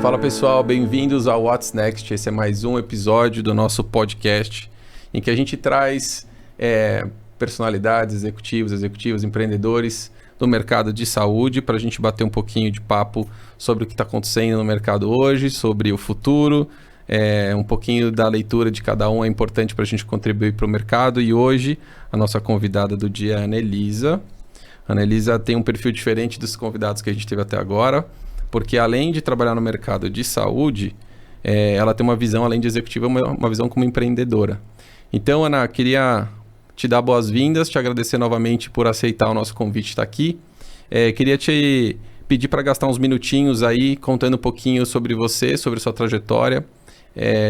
Fala pessoal, bem-vindos ao What's Next. Esse é mais um episódio do nosso podcast em que a gente traz personalidades, executivos, empreendedores do mercado de saúde para a gente bater um pouquinho de papo sobre o que está acontecendo no mercado hoje, sobre o futuro, um pouquinho da leitura de cada um é importante para a gente contribuir para o mercado. E hoje a nossa convidada do dia é a Anelisa. A Anelisa tem um perfil diferente dos convidados que a gente teve até agora, porque além de trabalhar no mercado de saúde, ela tem uma visão, além de executiva, uma visão como empreendedora. Então, Ana, queria te dar boas-vindas, te agradecer novamente por aceitar o nosso convite de estar aqui. Queria te pedir para gastar uns minutinhos aí, contando um pouquinho sobre você, sobre sua trajetória,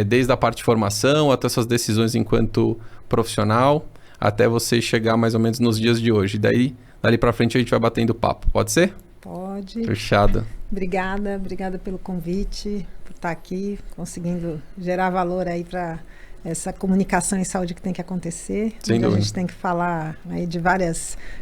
desde a parte de formação até suas decisões enquanto profissional, até você chegar mais ou menos nos dias de hoje. Dali para frente a gente vai batendo papo, pode ser? Pode. Fechado. Obrigada pelo convite, por estar aqui, conseguindo gerar valor aí para essa comunicação em saúde que tem que acontecer. Sem dúvida. A gente tem que falar aí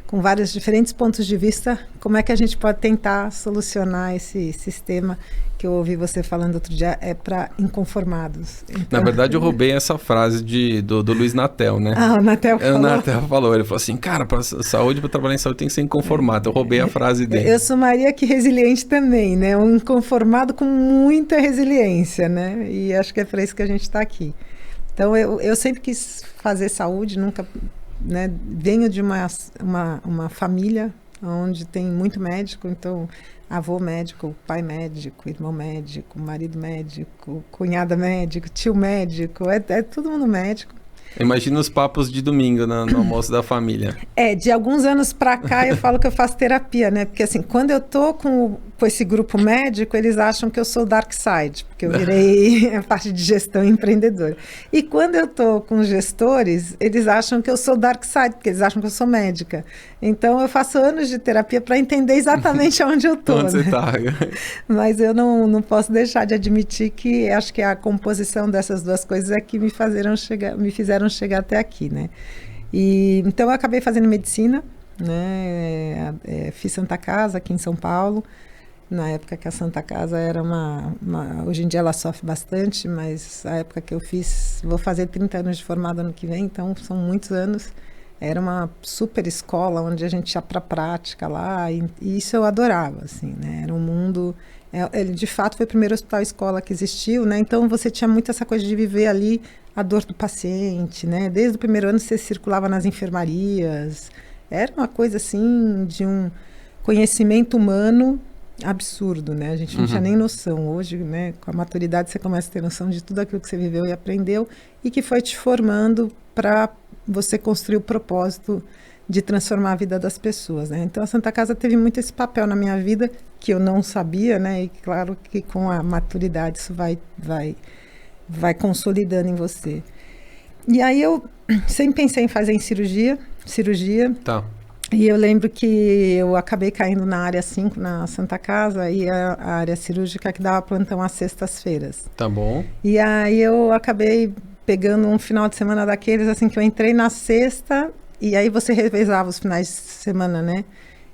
com vários diferentes pontos de vista, como é que a gente pode tentar solucionar esse sistema que eu ouvi você falando outro dia, para inconformados. Então... Na verdade, eu roubei essa frase do Luiz Natel, né? Ah, o Natel falou. O Natel falou, ele falou assim, cara, para saúde, para trabalhar em saúde tem que ser inconformado. Eu roubei a frase dele. Eu sou Maria que resiliente também, né? Um inconformado com muita resiliência, né? E acho que é para isso que a gente está aqui. Então, eu sempre quis fazer saúde, nunca, né? Venho de uma família onde tem muito médico, então avô médico, pai médico, irmão médico, marido médico, cunhada médico, tio médico, é todo mundo médico. Imagina os papos de domingo no almoço da família. De alguns anos pra cá eu falo que eu faço terapia, né? Porque assim, quando eu tô com esse grupo médico, eles acham que eu sou dark side, porque eu virei a parte de gestão empreendedora. E quando eu tô com os gestores, eles acham que eu sou dark side, porque eles acham que eu sou médica. Então eu faço anos de terapia para entender exatamente onde eu tô. Onde você tá. Mas eu não posso deixar de admitir que acho que a composição dessas duas coisas é que me fizeram chegar até aqui, né? Então eu acabei fazendo medicina, né? Fiz Santa Casa aqui em São Paulo, na época que a Santa Casa era hoje em dia ela sofre bastante, mas a época que eu fiz, vou fazer 30 anos de formada ano que vem, então são muitos anos. Era uma super escola onde a gente ia para a prática lá, e isso eu adorava, assim, né? Era um mundo... Ele de fato foi o primeiro hospital-escola que existiu, né? Então você tinha muito essa coisa de viver ali a dor do paciente, né? Desde o primeiro ano você circulava nas enfermarias. Era uma coisa assim de um conhecimento humano absurdo, né? A gente não tinha nem noção. Hoje, né, com a maturidade você começa a ter noção de tudo aquilo que você viveu e aprendeu e que foi te formando para você construir o propósito de transformar a vida das pessoas, né? Então a Santa Casa teve muito esse papel na minha vida que eu não sabia, né? E claro que com a maturidade isso vai consolidando em você. E aí eu sempre pensei em fazer cirurgia. Tá. E eu lembro que eu acabei caindo na área 5 na Santa Casa, e a área cirúrgica que dava plantão às sextas-feiras. Tá bom. E aí eu acabei pegando um final de semana daqueles, assim, que eu entrei na sexta, e aí você revezava os finais de semana, né?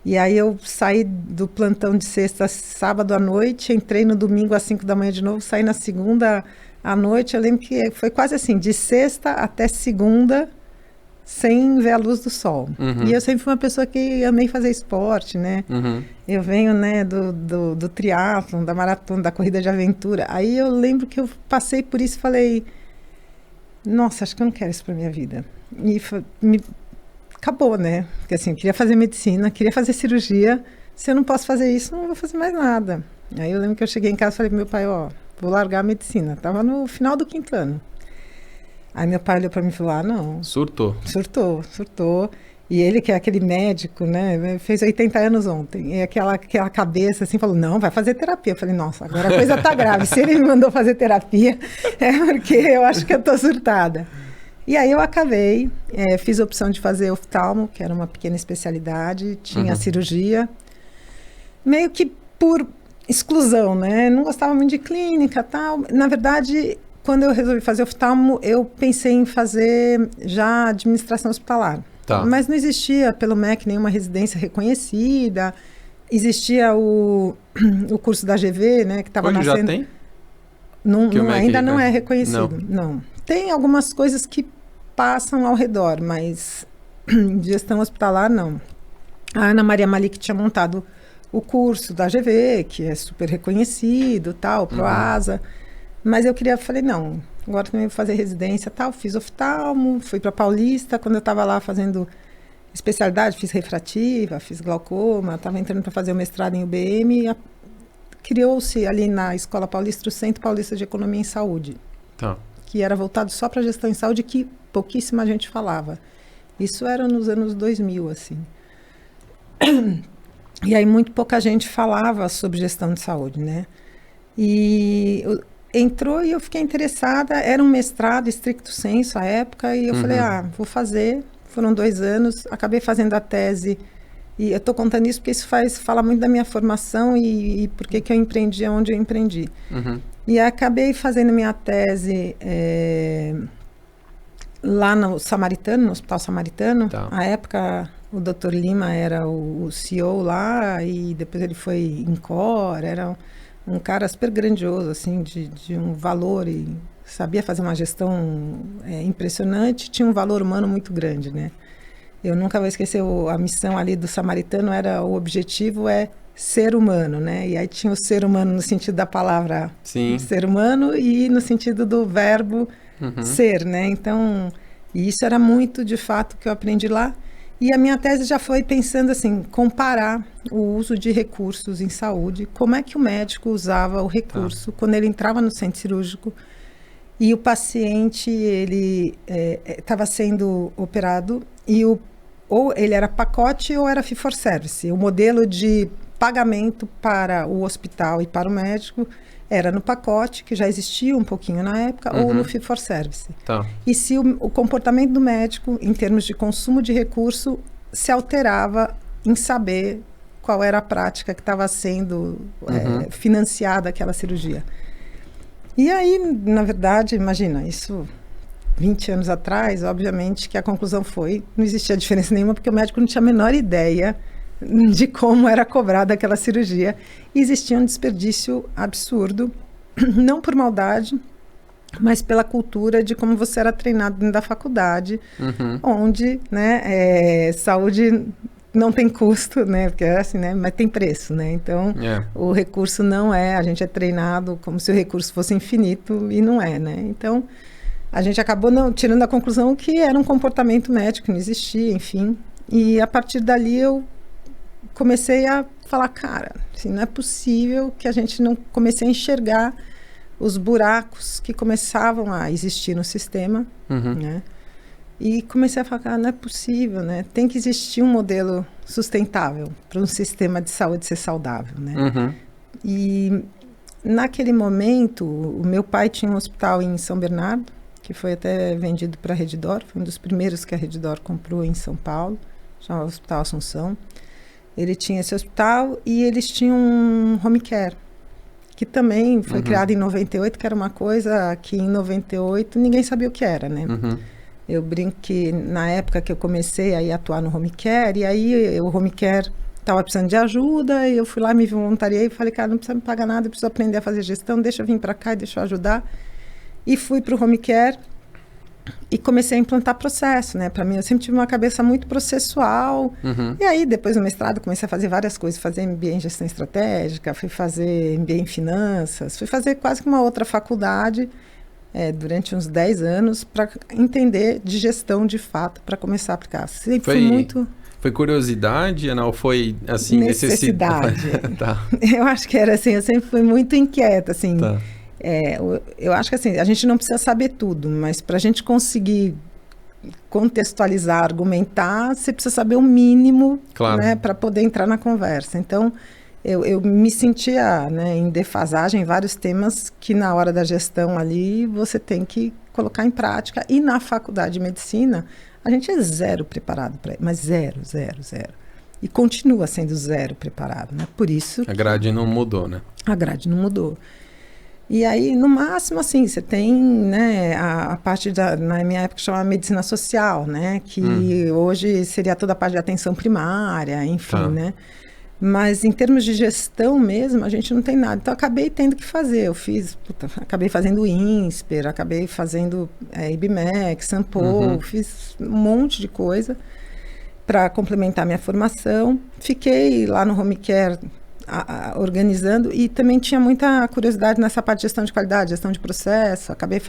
E aí eu saí do plantão de sexta, sábado à noite, entrei no domingo às 5 da manhã de novo, saí na segunda à noite. Eu lembro que foi quase assim, de sexta até segunda, sem ver a luz do sol. E eu sempre fui uma pessoa que amei fazer esporte, né? Eu venho, né, do triatlon, da maratona, da corrida de aventura. Aí eu lembro que eu passei por isso e falei, nossa, acho que eu não quero isso pra minha vida. E acabou, né? Porque assim, eu queria fazer medicina, queria fazer cirurgia. Se eu não posso fazer isso, não vou fazer mais nada. Aí eu lembro que eu cheguei em casa e falei pro meu pai, vou largar a medicina. Tava no final do 5º ano. Aí meu pai olhou para mim e falou, não. Surtou. E ele, que é aquele médico, né, fez 80 anos ontem. E aquela cabeça assim, falou, não, vai fazer terapia. Eu falei, nossa, agora a coisa tá grave. Se ele me mandou fazer terapia, é porque eu acho que eu tô surtada. E aí eu acabei, fiz a opção de fazer oftalmo, que era uma pequena especialidade, tinha cirurgia, meio que por exclusão, né? Não gostava muito de clínica e tal. Na verdade, quando eu resolvi fazer oftalmo, eu pensei em fazer já administração hospitalar. Tá. Mas não existia pelo MEC nenhuma residência reconhecida. existia o curso da GV, né, que estava Hoje nascendo. já tem? Ainda não é reconhecido. Não. Tem algumas coisas que passam ao redor, mas gestão hospitalar, não. A Ana Maria Malik tinha montado o curso da GV, que é super reconhecido, tal, Proasa. Mas eu falei, não, agora também vou fazer residência, tal. Fiz oftalmo, fui para Paulista. Quando eu estava lá fazendo especialidade, fiz refrativa, fiz glaucoma, estava entrando para fazer o mestrado em UBM. Criou-se ali na Escola Paulista o Centro Paulista de Economia em Saúde, que era voltado só para gestão em saúde, que pouquíssima gente falava. Isso era nos anos 2000, assim. E aí muito pouca gente falava sobre gestão de saúde, né? E entrou e eu fiquei interessada, era um mestrado stricto sensu à época, e eu falei, vou fazer. Foram 2 anos, acabei fazendo a tese, e eu estou contando isso porque isso fala muito da minha formação e por que eu empreendi onde eu empreendi. E acabei fazendo minha tese lá no Samaritano, no Hospital Samaritano. À época, o Dr. Lima era o CEO lá, e depois ele foi INCOR, era um cara super grandioso, assim, de um valor, e sabia fazer uma gestão impressionante, tinha um valor humano muito grande, né? Eu nunca vou esquecer a missão ali do Samaritano, o objetivo é ser humano, né? E aí tinha o ser humano no sentido da palavra ser humano e no sentido do verbo ser, né? Então, e isso era muito, de fato, que eu aprendi lá. E a minha tese já foi pensando assim, comparar o uso de recursos em saúde, como é que o médico usava o recurso quando ele entrava no centro cirúrgico e o paciente, ele estava sendo operado e ou ele era pacote ou era fee for service. O modelo de pagamento para o hospital e para o médico era no pacote, que já existia um pouquinho na época, ou no fee for service. E se o comportamento do médico, em termos de consumo de recurso, se alterava em saber qual era a prática que estava sendo financiada aquela cirurgia. E aí, na verdade, imagina, isso 20 anos atrás, obviamente que a conclusão foi, não existia diferença nenhuma, porque o médico não tinha a menor ideia de como era cobrada aquela cirurgia. E existia um desperdício absurdo, não por maldade, mas pela cultura de como você era treinado dentro da faculdade, onde, né, saúde não tem custo, né, porque é assim, né, mas tem preço, né, então o recurso não a gente é treinado como se o recurso fosse infinito e não é, né, então a gente acabou tirando a conclusão que era um comportamento médico, não existia, enfim, e a partir dali eu comecei a falar, cara, assim, não é possível que a gente não comecei a enxergar os buracos que começavam a existir no sistema, né? E comecei a falar, não é possível, né? Tem que existir um modelo sustentável para um sistema de saúde ser saudável, né? E naquele momento, o meu pai tinha um hospital em São Bernardo, que foi até vendido para a Redditor, foi um dos primeiros que a Redditor comprou em São Paulo, chamava Hospital Assunção. Ele tinha esse hospital e eles tinham um home care, que também foi criado em 98, que era uma coisa que em 98 ninguém sabia o que era, né? Eu brinco que na época que eu comecei a ir atuar no home care, e aí o home care estava precisando de ajuda, e eu fui lá, me voluntariei e falei, cara, não precisa me pagar nada, eu preciso aprender a fazer gestão, deixa eu vir para cá e deixa eu ajudar. E fui para o home care e comecei a implantar processo, né? Para mim, eu sempre tive uma cabeça muito processual. E aí, depois do mestrado, comecei a fazer várias coisas. Fazer MBA em gestão estratégica, fui fazer MBA em finanças, fui fazer quase que uma outra faculdade durante uns 10 anos para entender de gestão de fato, para começar a aplicar. Sempre fui muito... Foi curiosidade, Ana, ou foi, assim, necessidade? Eu acho que era assim, eu sempre fui muito inquieta, assim... eu acho que assim, a gente não precisa saber tudo, mas para a gente conseguir contextualizar, argumentar, você precisa saber o mínimo, né, para poder entrar na conversa. Então, eu me sentia, né, em defasagem em vários temas que na hora da gestão ali você tem que colocar em prática. E na faculdade de medicina, a gente é zero preparado para isso, mas zero. E continua sendo zero preparado, né? Por isso... A grade não mudou, né? A grade não mudou. E aí, no máximo, assim, você tem, né, a parte na minha época chamava medicina social, né, que hoje seria toda a parte de atenção primária, enfim, né. Mas em termos de gestão mesmo, a gente não tem nada. Então, acabei tendo que fazer. Acabei fazendo INSPER, acabei fazendo IBMEC, Sampo, fiz um monte de coisa para complementar minha formação. Fiquei lá no Home Care organizando e também tinha muita curiosidade nessa parte de gestão de qualidade, gestão de processo. Acabei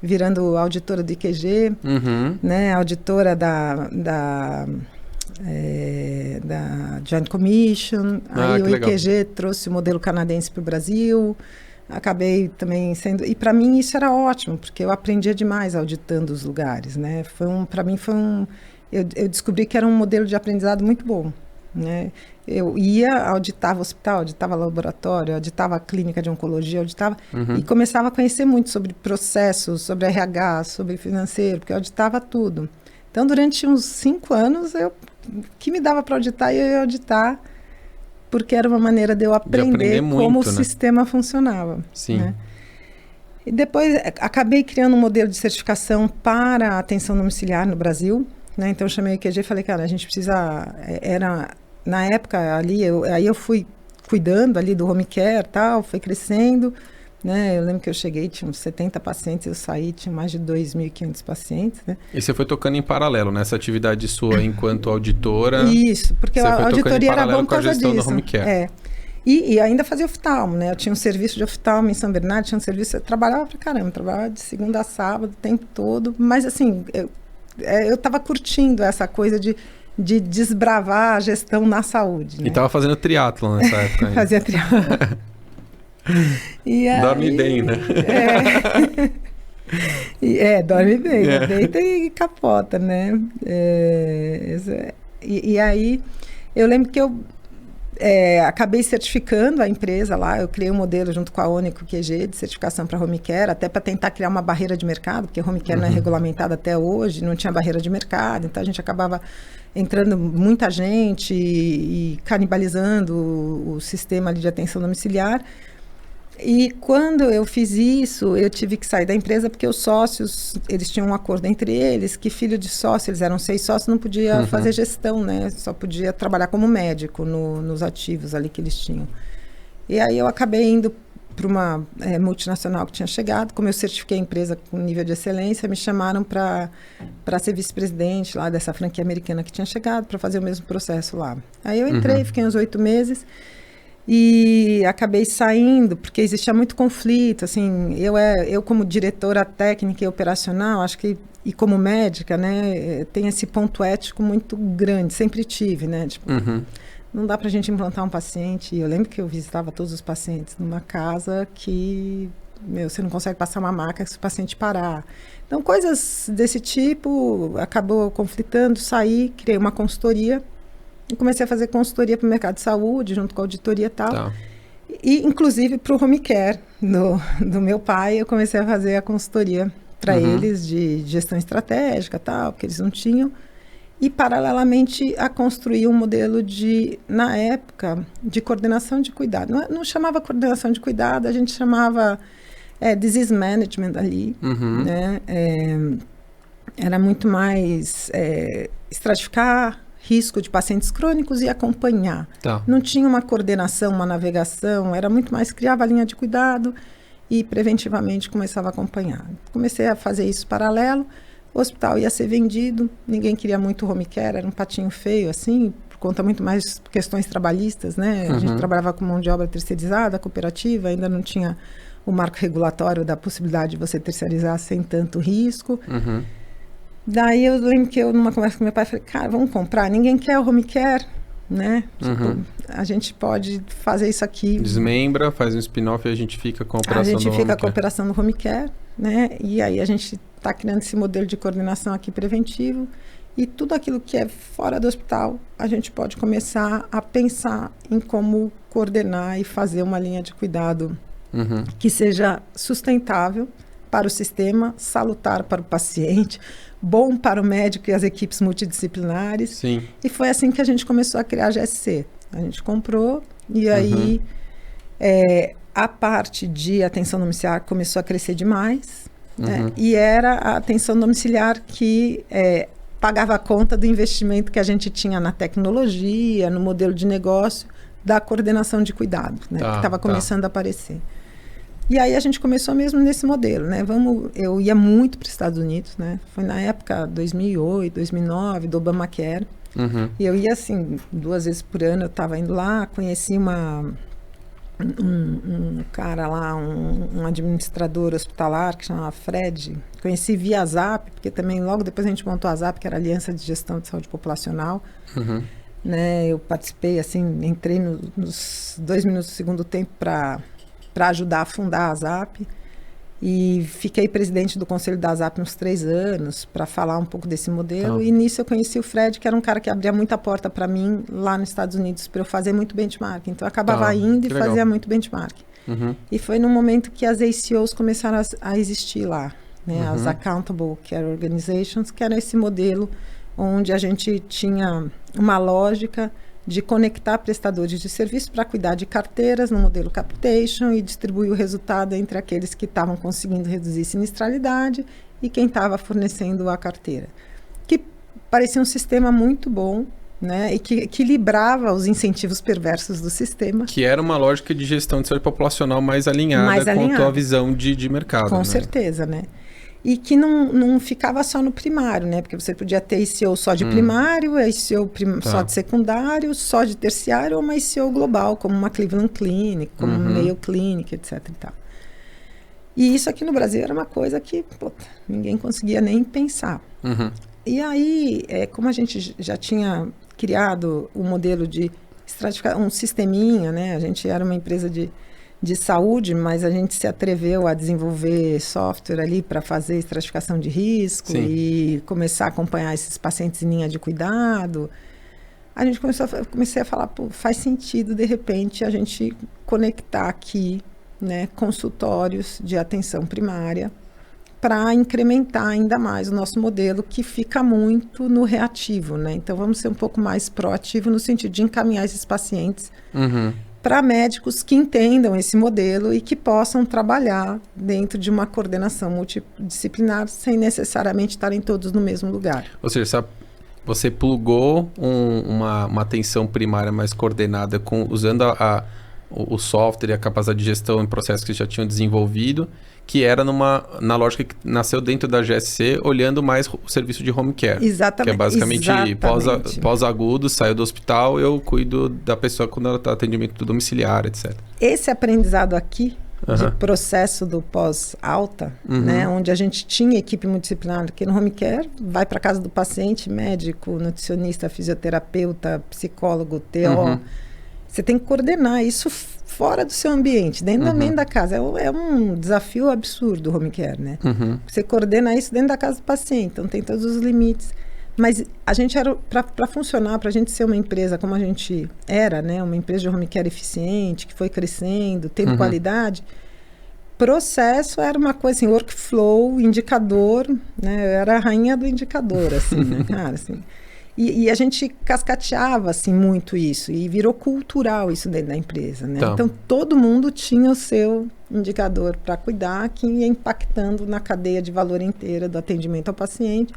virando auditora do IQG, né, auditora da Joint Commission. Aí o IQG trouxe o modelo canadense para o Brasil. Acabei também sendo... E para mim isso era ótimo, porque eu aprendia demais auditando os lugares, né? Para mim foi um... Eu descobri que era um modelo de aprendizado muito bom, né? Eu auditava hospital, auditava laboratório, auditava a clínica de oncologia, auditava... E começava a conhecer muito sobre processos, sobre RH, sobre financeiro, porque eu auditava tudo. Então, durante uns 5 anos, o que me dava para auditar, eu ia auditar, porque era uma maneira de eu aprender muito, como o sistema funcionava. Sim. Né? E depois, acabei criando um modelo de certificação para a atenção domiciliar no Brasil, né? Então, eu chamei o IQG e falei, cara, a gente precisa... Na época, ali, aí eu fui cuidando ali do home care, tal, foi crescendo, né? Eu lembro que eu cheguei, tinha uns 70 pacientes, eu saí, tinha mais de 2.500 pacientes, né? E você foi tocando em paralelo nessa atividade sua enquanto auditora? Isso, porque a auditoria era bom por causa disso. Do home care. E ainda fazia oftalmo, né? Eu tinha um serviço de oftalmo em São Bernardo, tinha um serviço, eu trabalhava pra caramba, trabalhava de segunda a sábado, o tempo todo, mas assim, eu estava curtindo essa coisa de desbravar a gestão na saúde. E né? estava fazendo triatlon nessa época. Fazia triatlon. Dorme bem, né? Dorme bem. Deita e capota, né? E aí, eu lembro que eu acabei certificando a empresa lá, eu criei um modelo junto com a Ônico QG de certificação para home care, até para tentar criar uma barreira de mercado, porque home care não é regulamentado até hoje, não tinha barreira de mercado, então a gente acabava entrando muita gente e canibalizando o sistema ali de atenção domiciliar. E quando eu fiz isso, eu tive que sair da empresa porque os sócios, eles tinham um acordo entre eles que filho de sócio, eles eram 6 sócios, não podia fazer gestão, né? Só podia trabalhar como médico nos ativos ali que eles tinham. E aí eu acabei indo para uma multinacional que tinha chegado, como eu certifiquei a empresa com nível de excelência, me chamaram para ser vice-presidente lá dessa franquia americana que tinha chegado, para fazer o mesmo processo lá. Aí eu entrei, fiquei uns 8 meses, e acabei saindo, porque existia muito conflito, assim, eu como diretora técnica e operacional, acho que, e como médica, né, tem esse ponto ético muito grande, sempre tive, né, tipo, não dá pra gente implantar um paciente, eu lembro que eu visitava todos os pacientes numa casa que, você não consegue passar uma maca se o paciente parar. Então, coisas desse tipo, acabou conflitando, saí, criei uma consultoria, e comecei a fazer consultoria para o mercado de saúde, junto com a auditoria e tal. Tá. E, inclusive, para o home care do meu pai, eu comecei a fazer a consultoria para eles de gestão estratégica e tal, porque eles não tinham. E, paralelamente, a construir um modelo na época, de coordenação de cuidado. Não chamava coordenação de cuidado, a gente chamava disease management ali, né? Era muito mais estratificar risco de pacientes crônicos e acompanhar. Tá. Não tinha uma coordenação, uma navegação, era muito mais criava a linha de cuidado e preventivamente começava a acompanhar. Comecei a fazer isso paralelo, o hospital ia ser vendido, ninguém queria muito home care, era um patinho feio assim, por conta muito mais questões trabalhistas, né? A gente trabalhava com mão de obra terceirizada, cooperativa, ainda não tinha o marco regulatório da possibilidade de você terceirizar sem tanto risco. Daí eu lembro que eu, numa conversa com meu pai, falei, cara, vamos comprar, ninguém quer o home care, né? Tipo, a gente pode fazer isso aqui. Desmembra, faz um spin-off e a gente fica com a operação do home care. A gente fica com a operação do home care, né? E aí a gente está criando esse modelo de coordenação aqui preventivo e tudo aquilo que é fora do hospital, a gente pode começar a pensar em como coordenar e fazer uma linha de cuidado que seja sustentável para o sistema, salutar para o paciente, bom para o médico e as equipes multidisciplinares. Sim. E foi assim que a gente começou a criar a GSC. A gente comprou e aí a parte de atenção domiciliar começou a crescer demais. Né? E era a atenção domiciliar que pagava a conta do investimento que a gente tinha na tecnologia, no modelo de negócio, da coordenação de cuidado, né? Que estava começando a aparecer. E aí a gente começou mesmo nesse modelo, né? Eu ia muito para os Estados Unidos, né? Foi na época 2008, 2009, do Obamacare. E eu ia assim, 2 vezes por ano eu estava indo lá, conheci um cara lá, um administrador hospitalar que chamava Fred. Conheci via Zap, porque também logo depois a gente montou a Zap, que era a Aliança de Gestão de Saúde Populacional. Né? Eu participei, assim, entrei nos 2 minutos do segundo tempo para ajudar a fundar a Zap. E fiquei presidente do conselho da Zap uns 3 anos para falar um pouco desse modelo. E nisso eu conheci o Fred, que era um cara que abria muita porta para mim lá nos Estados Unidos para eu fazer muito benchmark. Então eu acabava indo e fazia muito benchmark. E foi no momento que as ACOs começaram a existir lá, né? As Accountable Care Organizations, que era esse modelo onde a gente tinha uma lógica de conectar prestadores de serviço para cuidar de carteiras no modelo capitation e distribuir o resultado entre aqueles que estavam conseguindo reduzir sinistralidade e quem estava fornecendo a carteira. Que parecia um sistema muito bom, né? E que equilibrava os incentivos perversos do sistema. Que era uma lógica de gestão de saúde populacional mais alinhada com a tua visão de mercado. Com certeza, né? E que não ficava só no primário, né? Porque você podia ter ICO só de primário, ICO só de secundário, só de terciário, ou uma ICO global, como uma Cleveland Clinic, como uma Mayo Clinic, etc. E tal. E isso aqui no Brasil era uma coisa que ninguém conseguia nem pensar. E aí, como a gente já tinha criado um modelo de estratificação, um sisteminha, né? A gente era uma empresa de saúde, mas a gente se atreveu a desenvolver software ali para fazer estratificação de risco e começar a acompanhar esses pacientes em linha de cuidado. A gente comecei a falar, faz sentido, de repente, a gente conectar aqui, né, consultórios de atenção primária para incrementar ainda mais o nosso modelo, que fica muito no reativo, né? Então, vamos ser um pouco mais proativo no sentido de encaminhar esses pacientes para médicos que entendam esse modelo e que possam trabalhar dentro de uma coordenação multidisciplinar sem necessariamente estarem todos no mesmo lugar. Ou seja, você plugou uma atenção primária mais coordenada usando o software e a capacidade de gestão em processos que já tinham desenvolvido, que era na lógica que nasceu dentro da GSC, olhando mais o serviço de home care. Exatamente. Que é basicamente pós-agudo, saiu do hospital, eu cuido da pessoa quando ela está atendimento domiciliar, etc. Esse aprendizado aqui, de processo do pós-alta, né, onde a gente tinha equipe multidisciplinar, que no home care vai para casa do paciente, médico, nutricionista, fisioterapeuta, psicólogo, TO. Você tem que coordenar isso fora do seu ambiente, dentro da casa. É um desafio absurdo o home care, né? Você coordena isso dentro da casa do paciente, então tem todos os limites. Mas a gente era, para funcionar, para a gente ser uma empresa como a gente era, né? Uma empresa de home care eficiente, que foi crescendo, tendo qualidade, processo era uma coisa assim, workflow, indicador, né? Eu era a rainha do indicador, assim, né, cara, assim. E a gente cascateava, assim, muito isso. E virou cultural isso dentro da empresa, né? Então, todo mundo tinha o seu indicador para cuidar, que ia impactando na cadeia de valor inteira do atendimento ao paciente.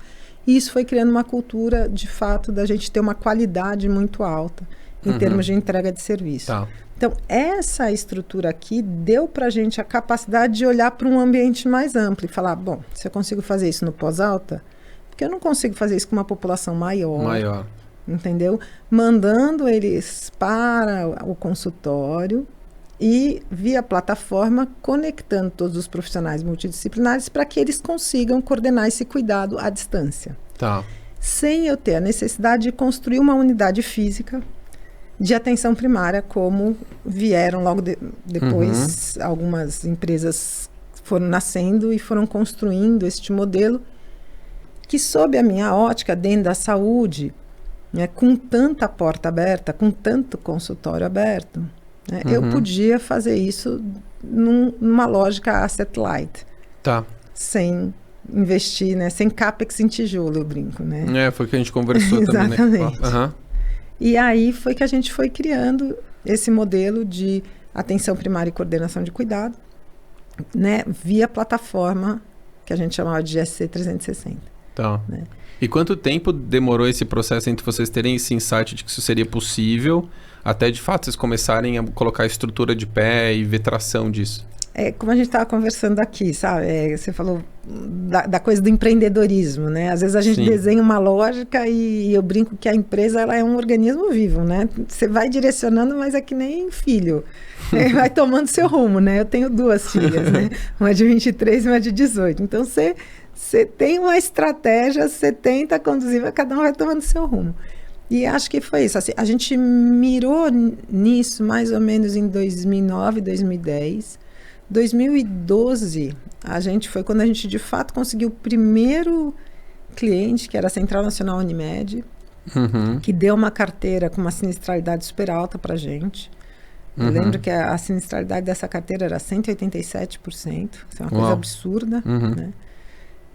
E isso foi criando uma cultura, de fato, da gente ter uma qualidade muito alta em termos de entrega de serviço. Então, essa estrutura aqui deu para a gente a capacidade de olhar para um ambiente mais amplo e falar, bom, se eu consigo fazer isso no pós-alta, porque eu não consigo fazer isso com uma população maior. Entendeu? Mandando eles para o consultório e, via plataforma, conectando todos os profissionais multidisciplinares para que eles consigam coordenar esse cuidado à distância. Sem eu ter a necessidade de construir uma unidade física de atenção primária, como vieram logo depois. Algumas empresas foram nascendo e foram construindo este modelo, que sob a minha ótica, dentro da saúde, né, com tanta porta aberta, com tanto consultório aberto, né, eu podia fazer isso numa lógica asset light. Sem investir, né, sem capex em tijolo, eu brinco, né? Foi o que a gente conversou também, né? Exatamente. E aí foi que a gente foi criando esse modelo de atenção primária e coordenação de cuidado, né, via plataforma que a gente chamava de GSC 360. Né? E quanto tempo demorou esse processo entre vocês terem esse insight de que isso seria possível, até de fato vocês começarem a colocar a estrutura de pé e ver tração disso? Como a gente estava conversando aqui, sabe? Você falou da coisa do empreendedorismo, né? Às vezes a gente desenha uma lógica e eu brinco que a empresa ela é um organismo vivo, né? Você vai direcionando, mas é que nem filho. Vai tomando seu rumo, né? Eu tenho 2 filhas, né? Uma de 23 e uma de 18. Então, você tem uma estratégia, você tenta conduzir, mas cada um vai tomando seu rumo. E acho que foi isso. Assim, a gente mirou nisso mais ou menos em 2009, 2010. 2012, foi quando a gente de fato conseguiu o primeiro cliente, que era a Central Nacional Unimed, que deu uma carteira com uma sinistralidade super alta para a gente. Eu lembro que a sinistralidade dessa carteira era 187%, isso é uma coisa absurda, né?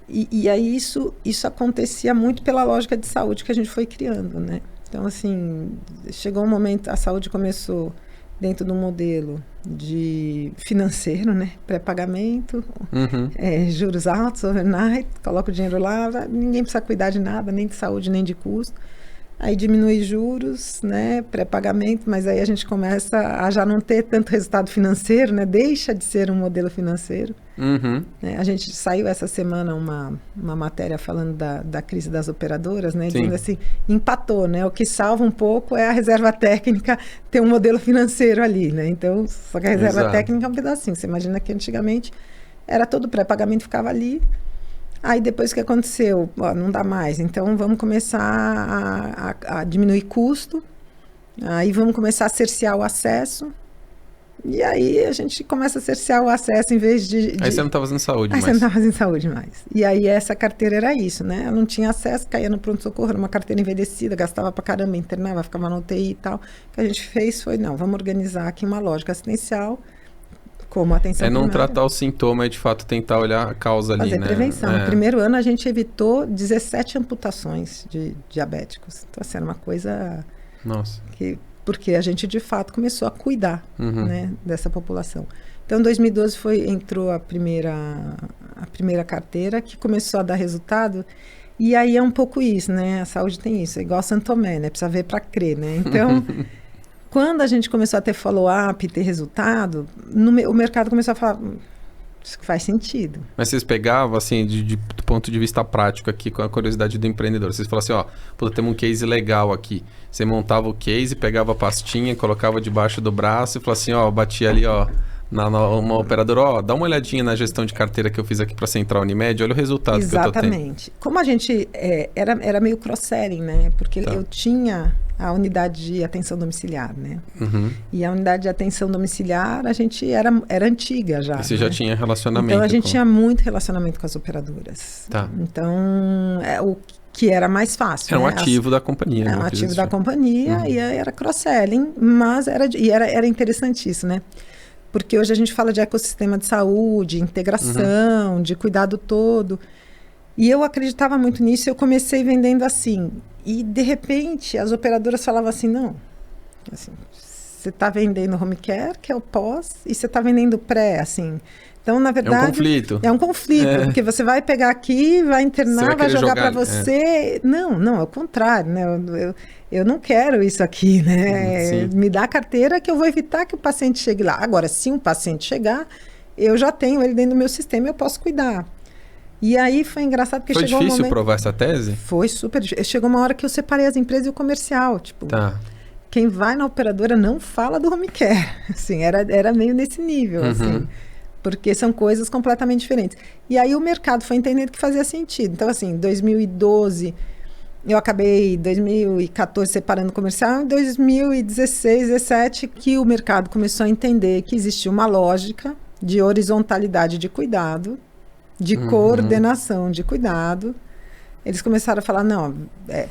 E aí isso acontecia muito pela lógica de saúde que a gente foi criando, né? Então, assim, chegou um momento, a saúde começou dentro do modelo de financeiro, né? Pré-pagamento, juros altos, overnight, coloca o dinheiro lá, ninguém precisa cuidar de nada, nem de saúde, nem de custo. Aí diminui juros, né? Pré-pagamento, mas aí a gente começa a já não ter tanto resultado financeiro, né? Deixa de ser um modelo financeiro. Né? A gente saiu essa semana uma matéria falando da crise das operadoras, né? Dizendo assim, empatou, né? O que salva um pouco é a reserva técnica ter um modelo financeiro ali, né? Então, só que a reserva técnica é um pedacinho. Você imagina que antigamente era todo pré-pagamento, ficava ali. Aí depois que aconteceu, não dá mais, então vamos começar a diminuir custo, aí vamos começar a cercear o acesso, e aí a gente começa a cercear o acesso em vez de... Aí você não está fazendo saúde mais. Aí você não está fazendo saúde mais. E aí essa carteira era isso, né? Eu não tinha acesso, caía no pronto-socorro, era uma carteira envelhecida, gastava pra caramba, internava, ficava na UTI e tal. O que a gente fez foi, não, vamos organizar aqui uma lógica assistencial, como atenção primária. Não tratar o sintoma, é de fato tentar olhar a causa ali, né? Fazer prevenção. No primeiro ano a gente evitou 17 amputações de diabéticos. Então, assim, era uma coisa... Nossa. Porque a gente, de fato, começou a cuidar, né, dessa população. Então, em 2012 entrou a primeira carteira, que começou a dar resultado. E aí é um pouco isso, né? A saúde tem isso. É igual Santo Tomé, né? Precisa ver para crer, né? Então... Quando a gente começou a ter follow-up, ter resultado, o mercado começou a falar, isso faz sentido. Mas vocês pegavam, assim, do ponto de vista prático aqui, com a curiosidade do empreendedor, vocês falavam assim, temos um case legal aqui. Você montava o case, pegava a pastinha, colocava debaixo do braço e falava assim, batia ali, uma operadora, dá uma olhadinha na gestão de carteira que eu fiz aqui para a Central Unimed, olha o resultado que eu tô tendo. Exatamente. Como a gente, era meio cross-selling, né? Porque eu tinha a unidade de atenção domiciliar, né? E a unidade de atenção domiciliar, a gente era antiga já. E você já tinha relacionamento. Então, a gente tinha muito relacionamento com as operadoras. Então, o que era mais fácil. Era um ativo da companhia. Era um ativo da companhia e era cross-selling, mas era interessantíssimo, né? Porque hoje a gente fala de ecossistema de saúde, integração, de cuidado todo. E eu acreditava muito nisso, eu comecei vendendo assim. E, de repente, as operadoras falavam assim, não, assim, você está vendendo home care, que é o pós, e você está vendendo pré, assim. Então, na verdade... É um conflito. Porque você vai pegar aqui, vai internar, vai jogar para você... Não, é o contrário, né? Eu não quero isso aqui, né? Me dá a carteira que eu vou evitar que o paciente chegue lá. Agora, se um paciente chegar, eu já tenho ele dentro do meu sistema e eu posso cuidar. E aí foi engraçado porque chegou um momento... Foi difícil provar essa tese? Foi super difícil. Chegou uma hora que eu separei as empresas e o comercial. Tipo, quem vai na operadora não fala do home care. Assim, era meio nesse nível, assim. Porque são coisas completamente diferentes. E aí o mercado foi entendendo que fazia sentido. Então, assim, 2012... Eu acabei em 2014 separando o comercial, em 2016, 2017, que o mercado começou a entender que existia uma lógica de horizontalidade de cuidado, de coordenação de cuidado. Eles começaram a falar, não,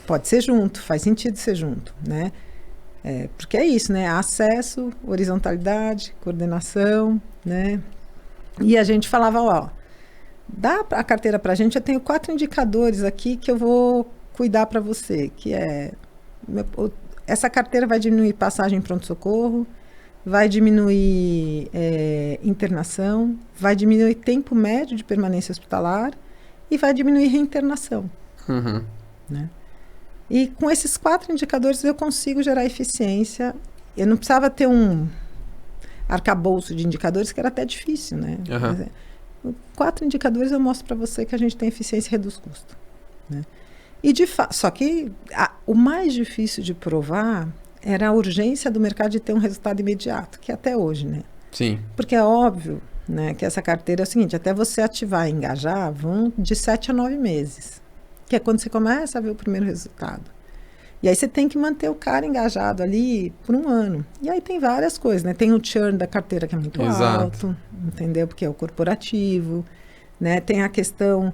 pode ser junto, faz sentido ser junto, né? Porque é isso, né? Acesso, horizontalidade, coordenação, né? E a gente falava, dá a carteira pra gente, eu tenho 4 indicadores aqui que eu vou cuidar para você, que essa carteira vai diminuir passagem em pronto-socorro, vai diminuir internação, vai diminuir tempo médio de permanência hospitalar e vai diminuir reinternação. né? E com esses 4 indicadores eu consigo gerar eficiência. Eu não precisava ter um arcabouço de indicadores, que era até difícil, né? Uhum. 4 indicadores eu mostro para você que a gente tem eficiência e reduz custo, né? E só que o mais difícil de provar era a urgência do mercado de ter um resultado imediato, que é até hoje, né? Sim. Porque é óbvio, né, que essa carteira é o seguinte, até você ativar e engajar, vão de 7 a 9 meses, que é quando você começa a ver o primeiro resultado. E aí você tem que manter o cara engajado ali por 1 ano. E aí tem várias coisas, né? Tem o churn da carteira que é muito alto, entendeu? Porque é o corporativo, né? Tem a questão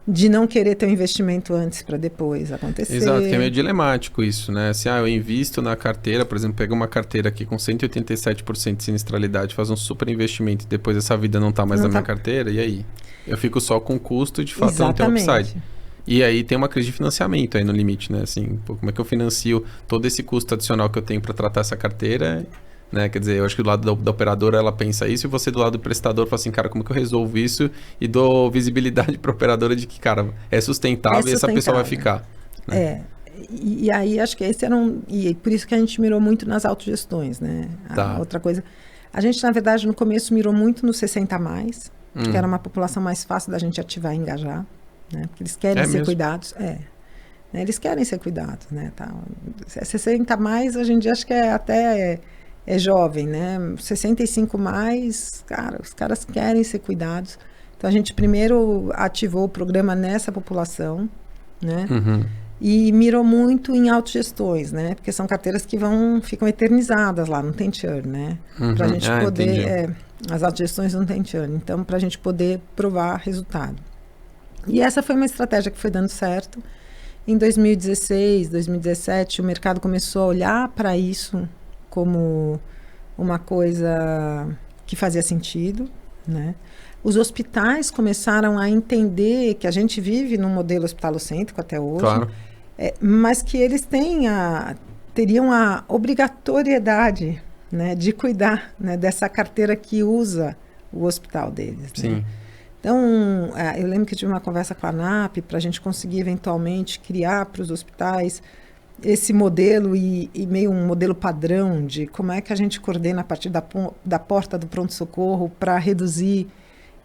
de não querer ter um investimento antes para depois acontecer. Exato, que é meio dilemático isso, né? Assim, eu invisto na carteira, por exemplo, pega uma carteira aqui com 187% de sinistralidade, faz um super investimento e depois essa vida não tá mais na minha carteira, e aí? Eu fico só com o custo e de fato não tem upside. E aí tem uma crise de financiamento aí no limite, né? Assim, pô, como é que eu financio todo esse custo adicional que eu tenho para tratar essa carteira, né? Quer dizer, eu acho que do lado da operadora ela pensa isso e você do lado do prestador fala assim, cara, como é que eu resolvo isso? E dou visibilidade para a operadora de que, cara, é sustentável e essa pessoa vai ficar. Né? E aí acho que esse era e por isso que a gente mirou muito nas autogestões, né? Outra coisa, a gente na verdade no começo mirou muito no 60 a mais, que era uma população mais fácil da gente ativar e engajar. Né? Porque eles querem ser cuidados. Né? Eles querem ser cuidados, né? Tá. 60 mais, hoje em dia, acho que até jovem, né? 65 mais, cara, os caras querem ser cuidados. Então, a gente primeiro ativou o programa nessa população, né? Uhum. E mirou muito em autogestões, né? Porque são carteiras que ficam eternizadas lá, não tem churn, né? Uhum. Pra gente poder... as autogestões não tem churn. Então, pra gente poder provar resultado. E essa foi uma estratégia que foi dando certo. Em 2016, 2017, o mercado começou a olhar para isso como uma coisa que fazia sentido, né? Os hospitais começaram a entender que a gente vive num modelo hospitalocêntrico até hoje, claro. Mas que eles teriam a obrigatoriedade, né, de cuidar, né, dessa carteira que usa o hospital deles. Sim. Né? Então, eu lembro que tive uma conversa com a ANAP para a gente conseguir eventualmente criar para os hospitais esse modelo e meio um modelo padrão de como é que a gente coordena a partir da porta do pronto-socorro para reduzir.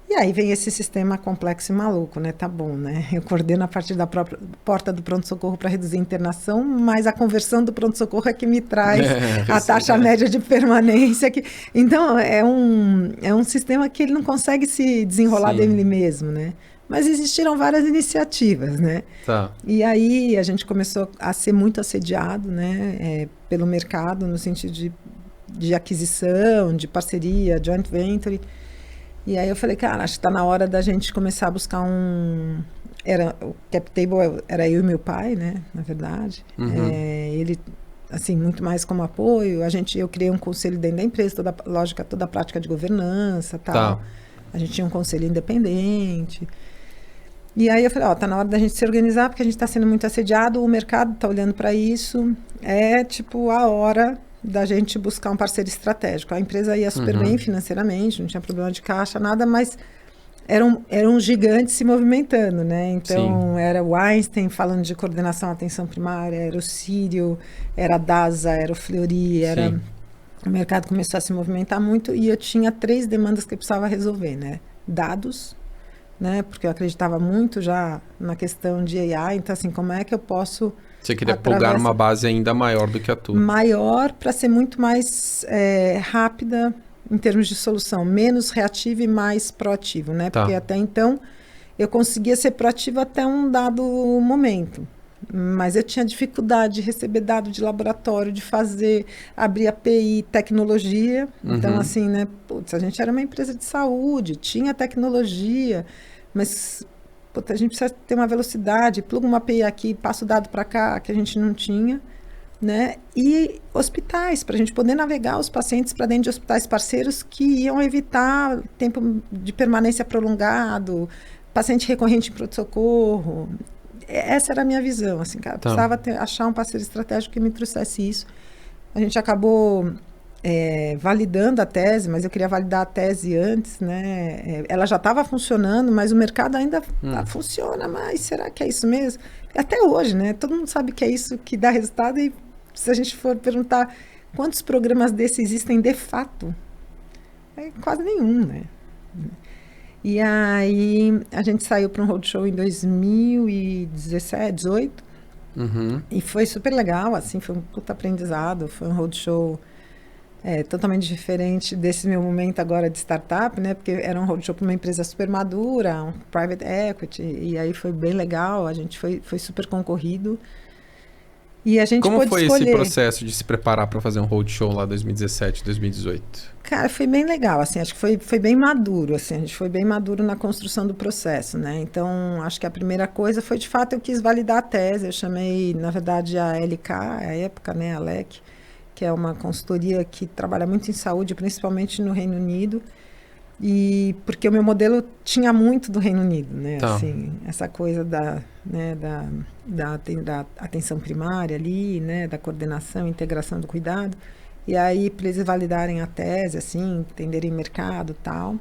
E aí vem esse sistema complexo e maluco, né? Tá bom, né? Eu coordeno a partir da própria porta do pronto-socorro para reduzir a internação, mas a conversão do pronto-socorro é que me traz a taxa média de permanência. Então, é um sistema que ele não consegue se desenrolar dele mesmo, né? Mas existiram várias iniciativas, né? Tá. E aí a gente começou a ser muito assediado, né? Pelo mercado, no sentido de aquisição, de parceria, joint venture. E aí eu falei, cara, acho que está na hora da gente começar a buscar o cap table era eu e meu pai, né, na verdade. Uhum. Ele, assim, muito mais como apoio. Eu criei um conselho dentro da empresa, toda a prática de governança, tal. Tá. A gente tinha um conselho independente. E aí eu falei, tá na hora da gente se organizar, porque a gente está sendo muito assediado, o mercado está olhando para isso. É, tipo, a hora da gente buscar um parceiro estratégico. A empresa ia super bem financeiramente, não tinha problema de caixa, nada, mas era um gigante se movimentando, né? Então, sim, era o Einstein falando de coordenação atenção primária, era o Sírio, era a DASA, era o Fleury, era... O mercado começou a se movimentar muito e eu tinha 3 demandas que eu precisava resolver, né? Dados, né? Porque eu acreditava muito já na questão de AI, então, assim, como é que eu posso... Você queria plugar uma base ainda maior do que a tua. Maior para ser muito mais rápida em termos de solução, menos reativa e mais proativo, né? Porque até então eu conseguia ser proativo até um dado momento, mas eu tinha dificuldade de receber dado de laboratório, de abrir API, tecnologia. Então, assim, né? Putz, a gente era uma empresa de saúde, tinha tecnologia, mas... a gente precisa ter uma velocidade, pluga uma API aqui, passa o dado para cá, que a gente não tinha, né? E hospitais, para a gente poder navegar os pacientes para dentro de hospitais parceiros que iam evitar tempo de permanência prolongado, paciente recorrente em pronto-socorro. Essa era a minha visão, assim, cara. Precisava achar um parceiro estratégico que me trouxesse isso. A gente acabou validando a tese, mas eu queria validar a tese antes, né? Ela já estava funcionando, mas o mercado ainda funciona, mas será que é isso mesmo? Até hoje, né? Todo mundo sabe que é isso que dá resultado e se a gente for perguntar quantos programas desses existem de fato, quase nenhum, né? E aí a gente saiu para um roadshow em 2017, 18, e foi super legal, assim, foi um puta aprendizado, foi um roadshow totalmente diferente desse meu momento agora de startup, né? Porque era um roadshow para uma empresa super madura, um private equity, e aí foi bem legal, a gente foi super concorrido. E a gente Como pôde foi escolher. esse processo de se preparar para fazer um roadshow lá 2017, 2018? Cara, foi bem legal, assim, acho que foi bem maduro, assim, a gente foi bem maduro na construção do processo, né? Então, acho que a primeira coisa foi, de fato, eu quis validar a tese, eu chamei, na verdade, a LK, à época, né, a LEC, que é uma consultoria que trabalha muito em saúde, principalmente no Reino Unido, e porque o meu modelo tinha muito do Reino Unido, né? Tá. Assim, essa coisa da atenção primária ali, né? Da coordenação, integração do cuidado. E aí, para eles validarem a tese, assim, entenderem mercado e tal.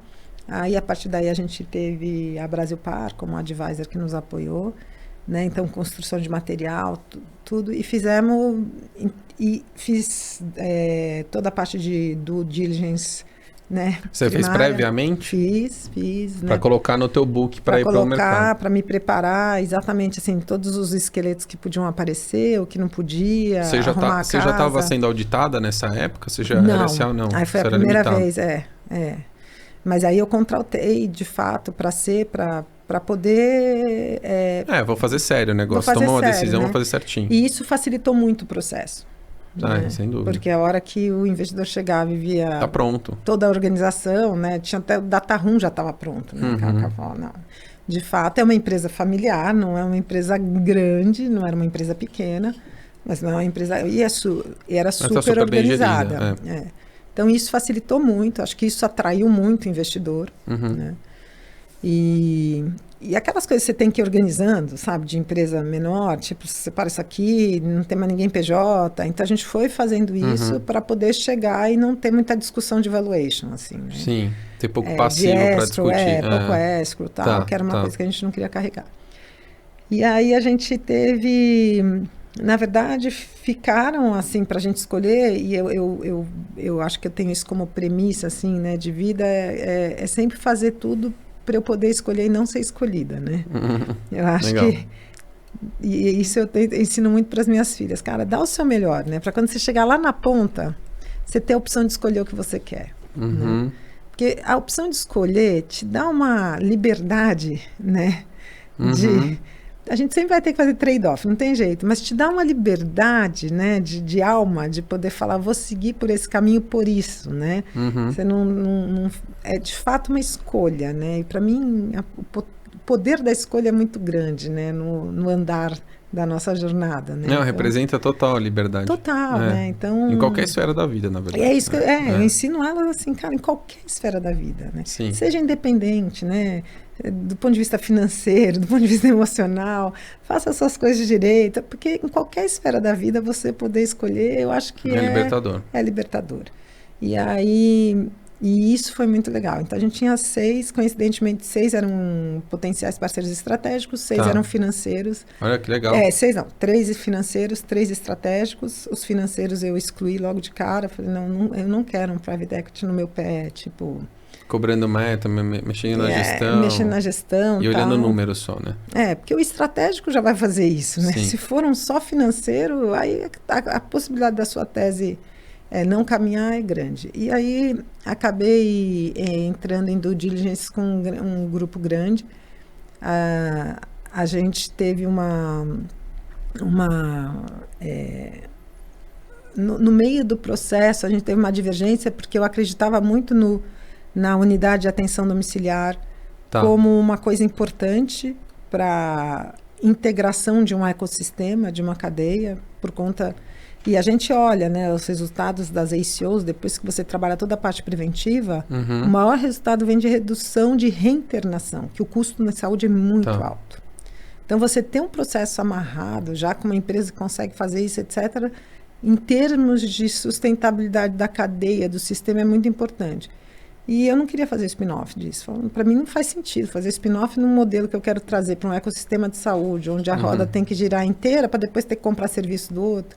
Aí, a partir daí, a gente teve a Brasil Par como advisor que nos apoiou, né? Então, construção de material, tudo. E fizemos... E fiz toda a parte de due diligence, né? Você fez previamente? Fiz. Para colocar no teu book para ir para o mercado. Para me preparar, exatamente, assim, todos os esqueletos que podiam aparecer, o que não podia, Você já estava sendo auditada nessa época? Você já era SA ou não? Aí foi Você a primeira limitado. vez, Mas aí eu contratei, de fato, para poder... vou fazer sério o negócio. Fazer Toma uma sério, decisão, né? vou fazer certinho. E isso facilitou muito o processo. Né? Sem dúvida. Porque a hora que o investidor chegava e via tá pronto. toda a organização, né? Tinha até o data room já estava pronto, né? Não. De fato, é uma empresa familiar, não é uma empresa grande, não era uma empresa pequena, mas não é uma empresa... E era super organizada. Então, isso facilitou muito, acho que isso atraiu muito o investidor, né? E aquelas coisas que você tem que ir organizando, sabe, de empresa menor, tipo, separa isso aqui, não tem mais ninguém PJ. Então, a gente foi fazendo isso para poder chegar e não ter muita discussão de valuation, assim, né? Sim, ter pouco passivo para discutir. Pouco escro, tal, que era uma coisa que a gente não queria carregar. E aí, a gente teve... Na verdade, ficaram, assim, para a gente escolher, e eu acho que eu tenho isso como premissa, assim, né, de vida, é sempre fazer tudo para eu poder escolher e não ser escolhida, né? Eu acho Legal. que... E isso eu ensino muito para as minhas filhas. Cara, dá o seu melhor, né? Para quando você chegar lá na ponta, você ter a opção de escolher o que você quer. Né? Porque a opção de escolher te dá uma liberdade, né? A gente sempre vai ter que fazer trade-off, não tem jeito, mas te dá uma liberdade, né, de alma, de poder falar, vou seguir por esse caminho por isso, né? Você não é de fato uma escolha, né? E para mim o poder da escolha é muito grande, né, no andar da nossa jornada, né? Não, representa total a liberdade. Total, né? Então, em qualquer esfera da vida, na verdade. É isso que eu ensino elas assim, cara, em qualquer esfera da vida, né? Sim. Seja independente, né? Do ponto de vista financeiro, do ponto de vista emocional, faça as suas coisas direito, porque em qualquer esfera da vida você poder escolher, eu acho que é libertador. É libertador. E isso foi muito legal. Então, a gente tinha 6, coincidentemente, 6 eram potenciais parceiros estratégicos, 6 eram financeiros. Olha que legal. 6 não, 3 financeiros, 3 estratégicos. Os financeiros eu excluí logo de cara. Falei, não, eu não quero um private equity no meu pé, tipo... Cobrando meta, mexendo na gestão. Mexendo na gestão. E olhando o número só, né? Porque o estratégico já vai fazer isso, né? Sim. Se for um só financeiro, aí a possibilidade da sua tese não caminhar é grande. E aí acabei entrando em due diligence com um grupo grande. A gente teve no meio do processo, a gente teve uma divergência, porque eu acreditava muito na unidade de atenção domiciliar como uma coisa importante para integração de um ecossistema, de uma cadeia, por conta... E a gente olha, né, os resultados das ACOs, depois que você trabalha toda a parte preventiva, o maior resultado vem de redução de reinternação, que o custo na saúde é muito alto. Então, você ter um processo amarrado, já com uma empresa que consegue fazer isso, etc., em termos de sustentabilidade da cadeia, do sistema, é muito importante. E eu não queria fazer spin-off disso. Para mim não faz sentido fazer spin-off num modelo que eu quero trazer para um ecossistema de saúde, onde a roda tem que girar inteira para depois ter que comprar serviço do outro.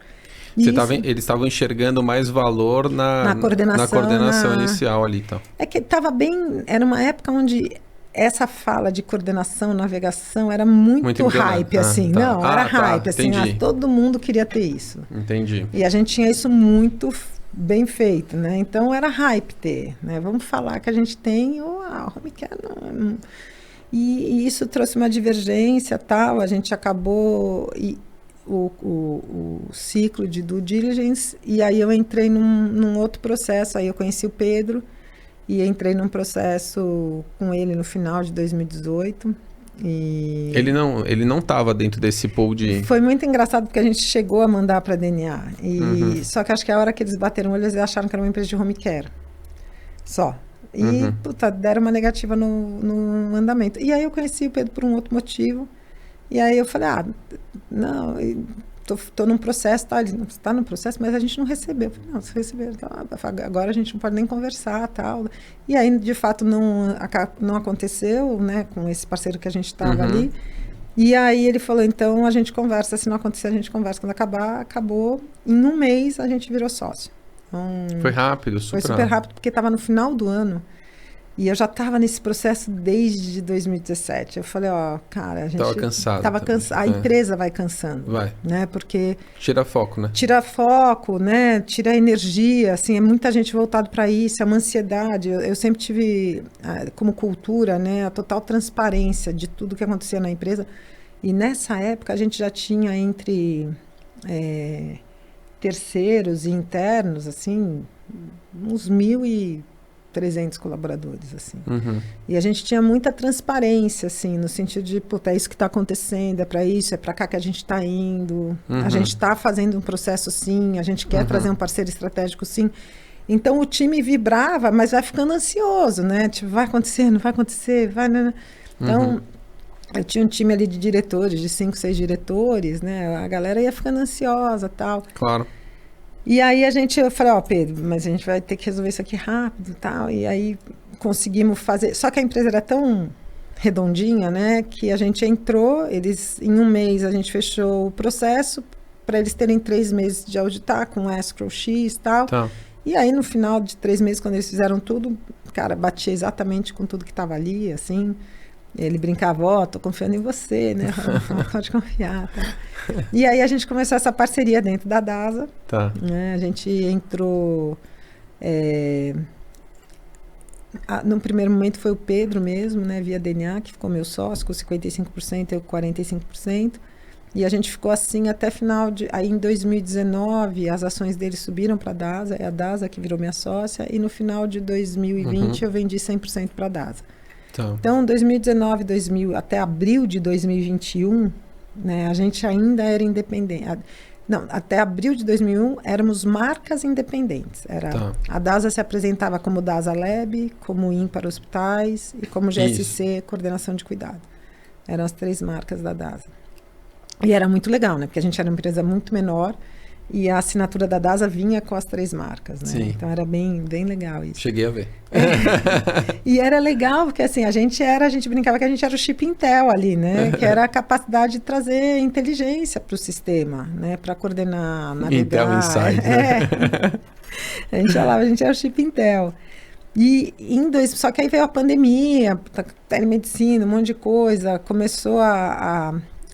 Eles estavam enxergando mais valor na coordenação inicial ali. Então. É que estava bem... Era uma época onde essa fala de coordenação, navegação, era muito hype, assim. Tá. Não, era hype, assim. Todo mundo queria ter isso. Entendi. E a gente tinha isso muito bem feito, né? Então era hype ter, né? Vamos falar que a gente tem o home care, não. E isso trouxe uma divergência, tal. A gente acabou o ciclo de due diligence, e aí eu entrei num outro processo. Aí eu conheci o Pedro e entrei num processo com ele no final de 2018. E ele não estava dentro desse pool de... Foi muito engraçado porque a gente chegou a mandar para a DNA. Só que acho que a hora que eles bateram o olho, eles acharam que era uma empresa de home care. Só. E, deram uma negativa no andamento. E aí eu conheci o Pedro por um outro motivo. E aí eu falei, não, tô num processo, tá? Ele está no processo, mas a gente não recebeu. Eu falei, não, se receberam, agora a gente não pode nem conversar, tal. E aí, de fato, não aconteceu, né, com esse parceiro que a gente estava ali. E aí ele falou, então a gente conversa, se não acontecer, a gente conversa. Quando acabar, acabou. Em um mês, a gente virou sócio. Então, foi rápido, Foi super rápido, porque estava no final do ano. E eu já estava nesse processo desde 2017. Eu falei, cara, a gente... Estava cansado. A empresa vai cansando. Vai. Né? Porque... Tira foco, né? Tira foco, né? Tira energia, assim, é muita gente voltada para isso, é uma ansiedade. Eu sempre tive, como cultura, né, a total transparência de tudo que acontecia na empresa. E nessa época a gente já tinha entre terceiros e internos, assim, uns 1.300 colaboradores, assim. E a gente tinha muita transparência, assim, no sentido de, é isso que está acontecendo, é para isso, é para cá que a gente está indo, a gente está fazendo um processo, sim, a gente quer trazer um parceiro estratégico, sim. Então, o time vibrava, mas vai ficando ansioso, né? Tipo, vai acontecer, não vai acontecer, vai... Né? Então, eu tinha um time ali de diretores, de 5, 6 diretores, né? A galera ia ficando ansiosa, tal. Claro. E aí eu falei, Pedro, mas a gente vai ter que resolver isso aqui rápido e tal. E aí conseguimos fazer. Só que a empresa era tão redondinha, né? Que a gente entrou, em um mês a gente fechou o processo para eles terem 3 meses de auditar com escrow X e tal. Tá. E aí no final de 3 meses, quando eles fizeram tudo, cara, batia exatamente com tudo que estava ali, assim. Ele brincava, tô confiando em você, né? Pode confiar, tá? E aí a gente começou essa parceria dentro da DASA. Tá. Né? A gente entrou... no primeiro momento foi o Pedro mesmo, né? Via DNA, que ficou meu sócio, com 55%, eu com 45%. E a gente ficou assim até final de... Aí em 2019, as ações dele subiram para a DASA, é a DASA que virou minha sócia. E no final de 2020, eu vendi 100% para a DASA. Então, 2019, até abril de 2021, né, a gente ainda era independente. Não, até abril de 2001, éramos marcas independentes. A DASA se apresentava como DASA Lab, como IN para hospitais e como GSC, Coordenação de Cuidado. Eram as 3 marcas da DASA. E era muito legal, né, porque a gente era uma empresa muito menor e a assinatura da DASA vinha com as 3 marcas, né? Sim. Então era bem, bem legal isso. Cheguei a ver. E era legal, porque assim, a gente brincava que a gente era o chip Intel ali, né? Que era a capacidade de trazer inteligência para o sistema, né? Para coordenar, navegar. Intel Inside. A gente falava, a gente era o chip Intel. E só que aí veio a pandemia, telemedicina, um monte de coisa, começou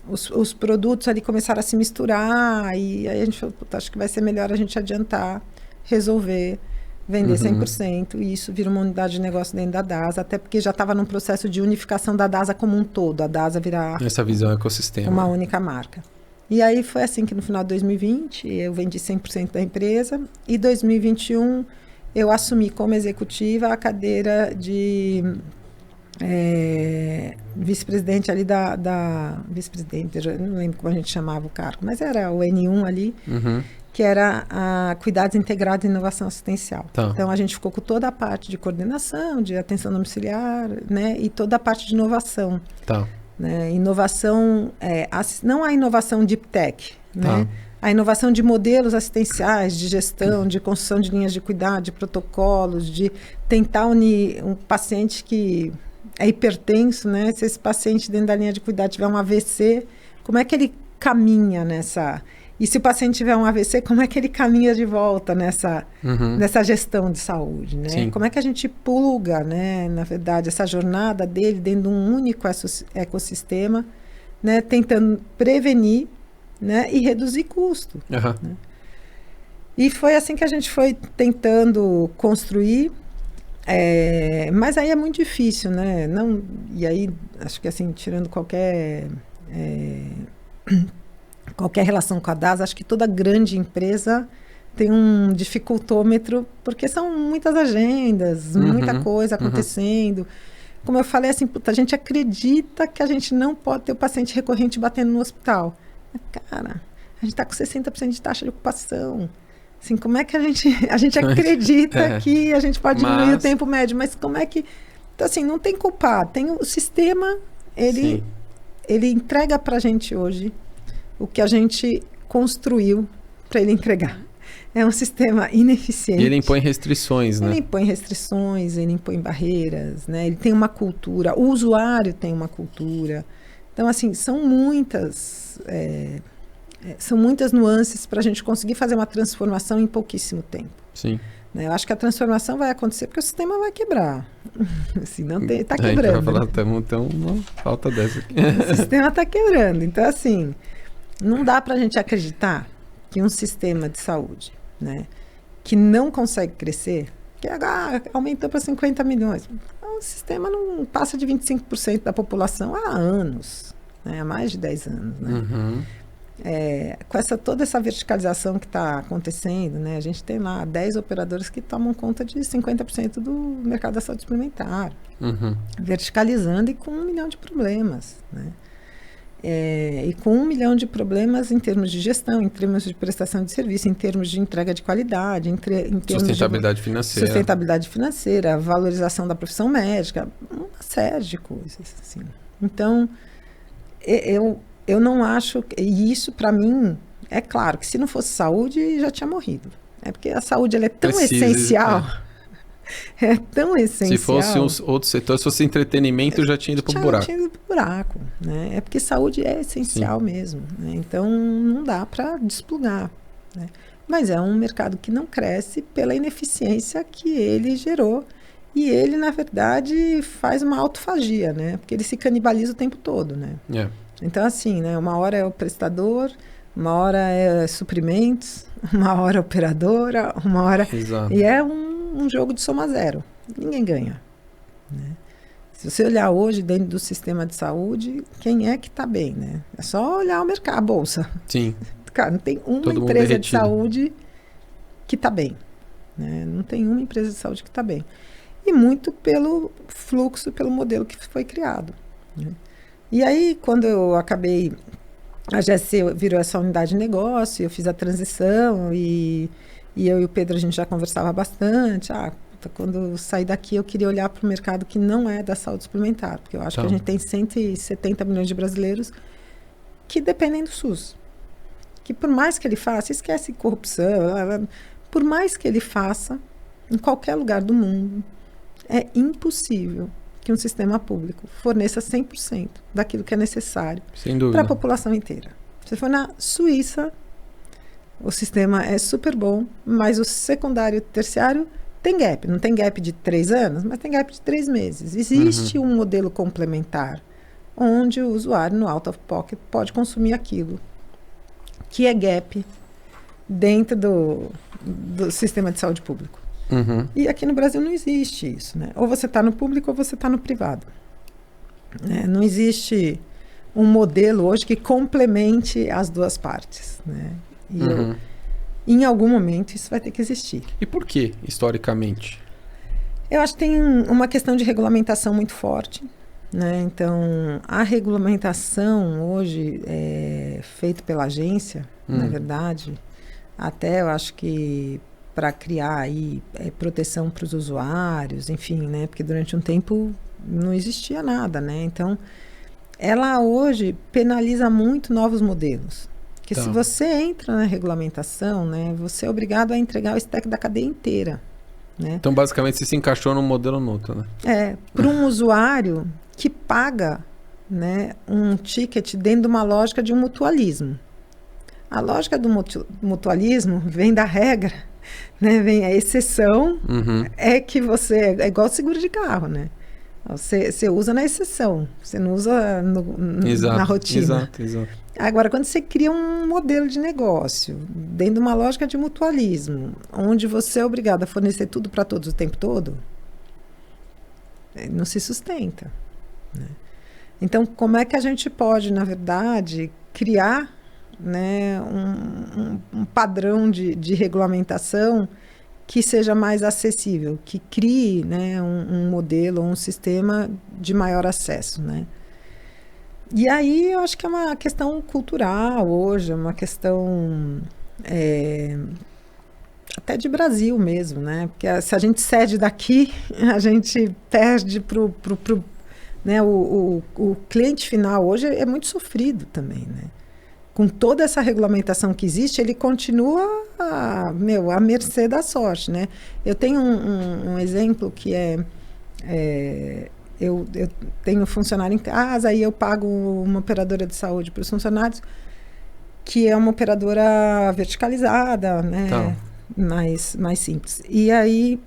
os produtos ali começaram a se misturar, e aí a gente falou, acho que vai ser melhor a gente adiantar, resolver, vender 100%, e isso vira uma unidade de negócio dentro da DASA, até porque já estava num processo de unificação da DASA como um todo, a DASA virar essa visão ecossistema. Uma única marca. E aí foi assim que no final de 2020 eu vendi 100% da empresa, e 2021 eu assumi como executiva a cadeira de... vice-presidente ali vice-presidente, eu não lembro como a gente chamava o cargo, mas era o N1 ali, que era a Cuidados Integrados e Inovação Assistencial. Tá. Então a gente ficou com toda a parte de coordenação, de atenção domiciliar, né, e toda a parte de inovação. Tá. Né, inovação, não a inovação deep tech, né? a inovação de modelos assistenciais, de gestão, de construção de linhas de cuidado, de protocolos, de tentar unir um paciente que é hipertenso, né? Se esse paciente dentro da linha de cuidado tiver um AVC, como é que ele caminha nessa... E se o paciente tiver um AVC, como é que ele caminha de volta nessa gestão de saúde, né? Sim. Como é que a gente pluga, né, na verdade, essa jornada dele dentro de um único ecossistema, né, tentando prevenir, né, e reduzir custo. Né? E foi assim que a gente foi tentando construir, mas aí é muito difícil, né? Não, e aí, acho que assim, tirando qualquer relação com a DAS, acho que toda grande empresa tem um dificultômetro, porque são muitas agendas, muita coisa acontecendo. Como eu falei, assim, a gente acredita que a gente não pode ter o paciente recorrente batendo no hospital. Mas, cara, a gente está com 60% de taxa de ocupação. Assim, como é que a gente acredita que a gente pode diminuir o tempo médio? Mas como é que... Então, assim, não tem culpado. Tem o sistema, ele entrega para a gente hoje o que a gente construiu para ele entregar. É um sistema ineficiente. E ele impõe restrições, né? Ele impõe restrições, ele impõe barreiras, né? Ele tem uma cultura, o usuário tem uma cultura. Então, assim, são muitas nuances para a gente conseguir fazer uma transformação em pouquíssimo tempo. Sim. Né? Eu acho que a transformação vai acontecer porque o sistema vai quebrar. Assim, não tem, tá A gente quebrando. vai falar, então uma falta dessa aqui. O sistema está quebrando. Então, assim, não dá para a gente acreditar que um sistema de saúde, né, que não consegue crescer, que aumentou para 50 milhões. O sistema não passa de 25% da população há anos, né, há mais de 10 anos. Né? Com toda essa verticalização que está acontecendo, né, a gente tem lá 10 operadores que tomam conta de 50% do mercado da saúde suplementar, verticalizando e com 1 milhão de problemas, né? E com 1 milhão de problemas em termos de gestão, em termos de prestação de serviço, em termos de entrega de qualidade, em termos sustentabilidade de financeira. Sustentabilidade financeira, valorização da profissão médica, uma série de coisas. Assim. Então, eu não acho... E isso, para mim, é claro que se não fosse saúde, já tinha morrido. É porque a saúde ela é tão essencial... É tão essencial. Se fosse outro setor, se fosse entretenimento, já tinha ido para o buraco. Já tinha ido para o buraco, né? É porque saúde é essencial mesmo. Né? Então, não dá para desplugar. Né? Mas é um mercado que não cresce pela ineficiência que ele gerou. E ele, na verdade, faz uma autofagia, né? Porque ele se canibaliza o tempo todo, né? Então, assim, né? Uma hora é o prestador, uma hora é suprimentos, uma hora é operadora, uma hora... Exato. E é um jogo de soma zero. Ninguém ganha. Né? Se você olhar hoje dentro do sistema de saúde, quem é que está bem? Né? É só olhar o mercado, a bolsa. Sim. Cara, não tem uma Todo empresa de saúde que está bem. Né? Não tem uma empresa de saúde que está bem. E muito pelo fluxo, pelo modelo que foi criado. Né? E aí, quando eu acabei... A GSC virou essa unidade de negócio, eu fiz a transição e eu e o Pedro, a gente já conversava bastante. Quando eu sair daqui, eu queria olhar para o mercado que não é da saúde suplementar, porque eu acho que a gente tem 170 milhões de brasileiros que dependem do SUS. Que por mais que ele faça, esquece corrupção, por mais que ele faça, em qualquer lugar do mundo, é impossível que um sistema público forneça 100% daquilo que é necessário para a população inteira. Se for na Suíça, o sistema é super bom, mas o secundário e o terciário tem gap. Não tem gap de 3 anos, mas tem gap de 3 meses. Existe um modelo complementar onde o usuário no out of pocket pode consumir aquilo que é gap dentro do sistema de saúde público. E aqui no Brasil não existe isso, né? Ou você está no público ou você está no privado. Né? Não existe um modelo hoje que complemente as duas partes, né? E em algum momento isso vai ter que existir. E por que, historicamente? Eu acho que tem uma questão de regulamentação muito forte, né? Então, a regulamentação hoje é feita pela agência, na verdade, até eu acho que para criar aí proteção para os usuários, enfim, né? Porque durante um tempo não existia nada, né? Então, ela hoje penaliza muito novos modelos. Porque se você entra na regulamentação, né, você é obrigado a entregar o stack da cadeia inteira. Né? Então, basicamente, você se encaixou num modelo ou no outro, né? Para um usuário que paga, né, um ticket dentro de uma lógica de um mutualismo. A lógica do mutualismo vem da regra, né, vem a exceção, é que você... É igual seguro de carro, né? Você usa na exceção, você não usa na rotina. Exato. Agora, quando você cria um modelo de negócio dentro de uma lógica de mutualismo, onde você é obrigado a fornecer tudo para todos o tempo todo, não se sustenta. Né? Então, como é que a gente pode, na verdade, criar, né, um padrão de regulamentação que seja mais acessível, que crie, né, um modelo, um sistema de maior acesso, né? E aí eu acho que é uma questão cultural hoje, é uma questão até de Brasil mesmo, né? Porque se a gente cede daqui, a gente perde né? O cliente final hoje é muito sofrido também, né? Com toda essa regulamentação que existe, ele continua à mercê da sorte, né? Eu tenho um exemplo que eu tenho funcionário em casa, aí eu pago uma operadora de saúde para os funcionários, que é uma operadora verticalizada, né? Tá. Mais simples. E aí,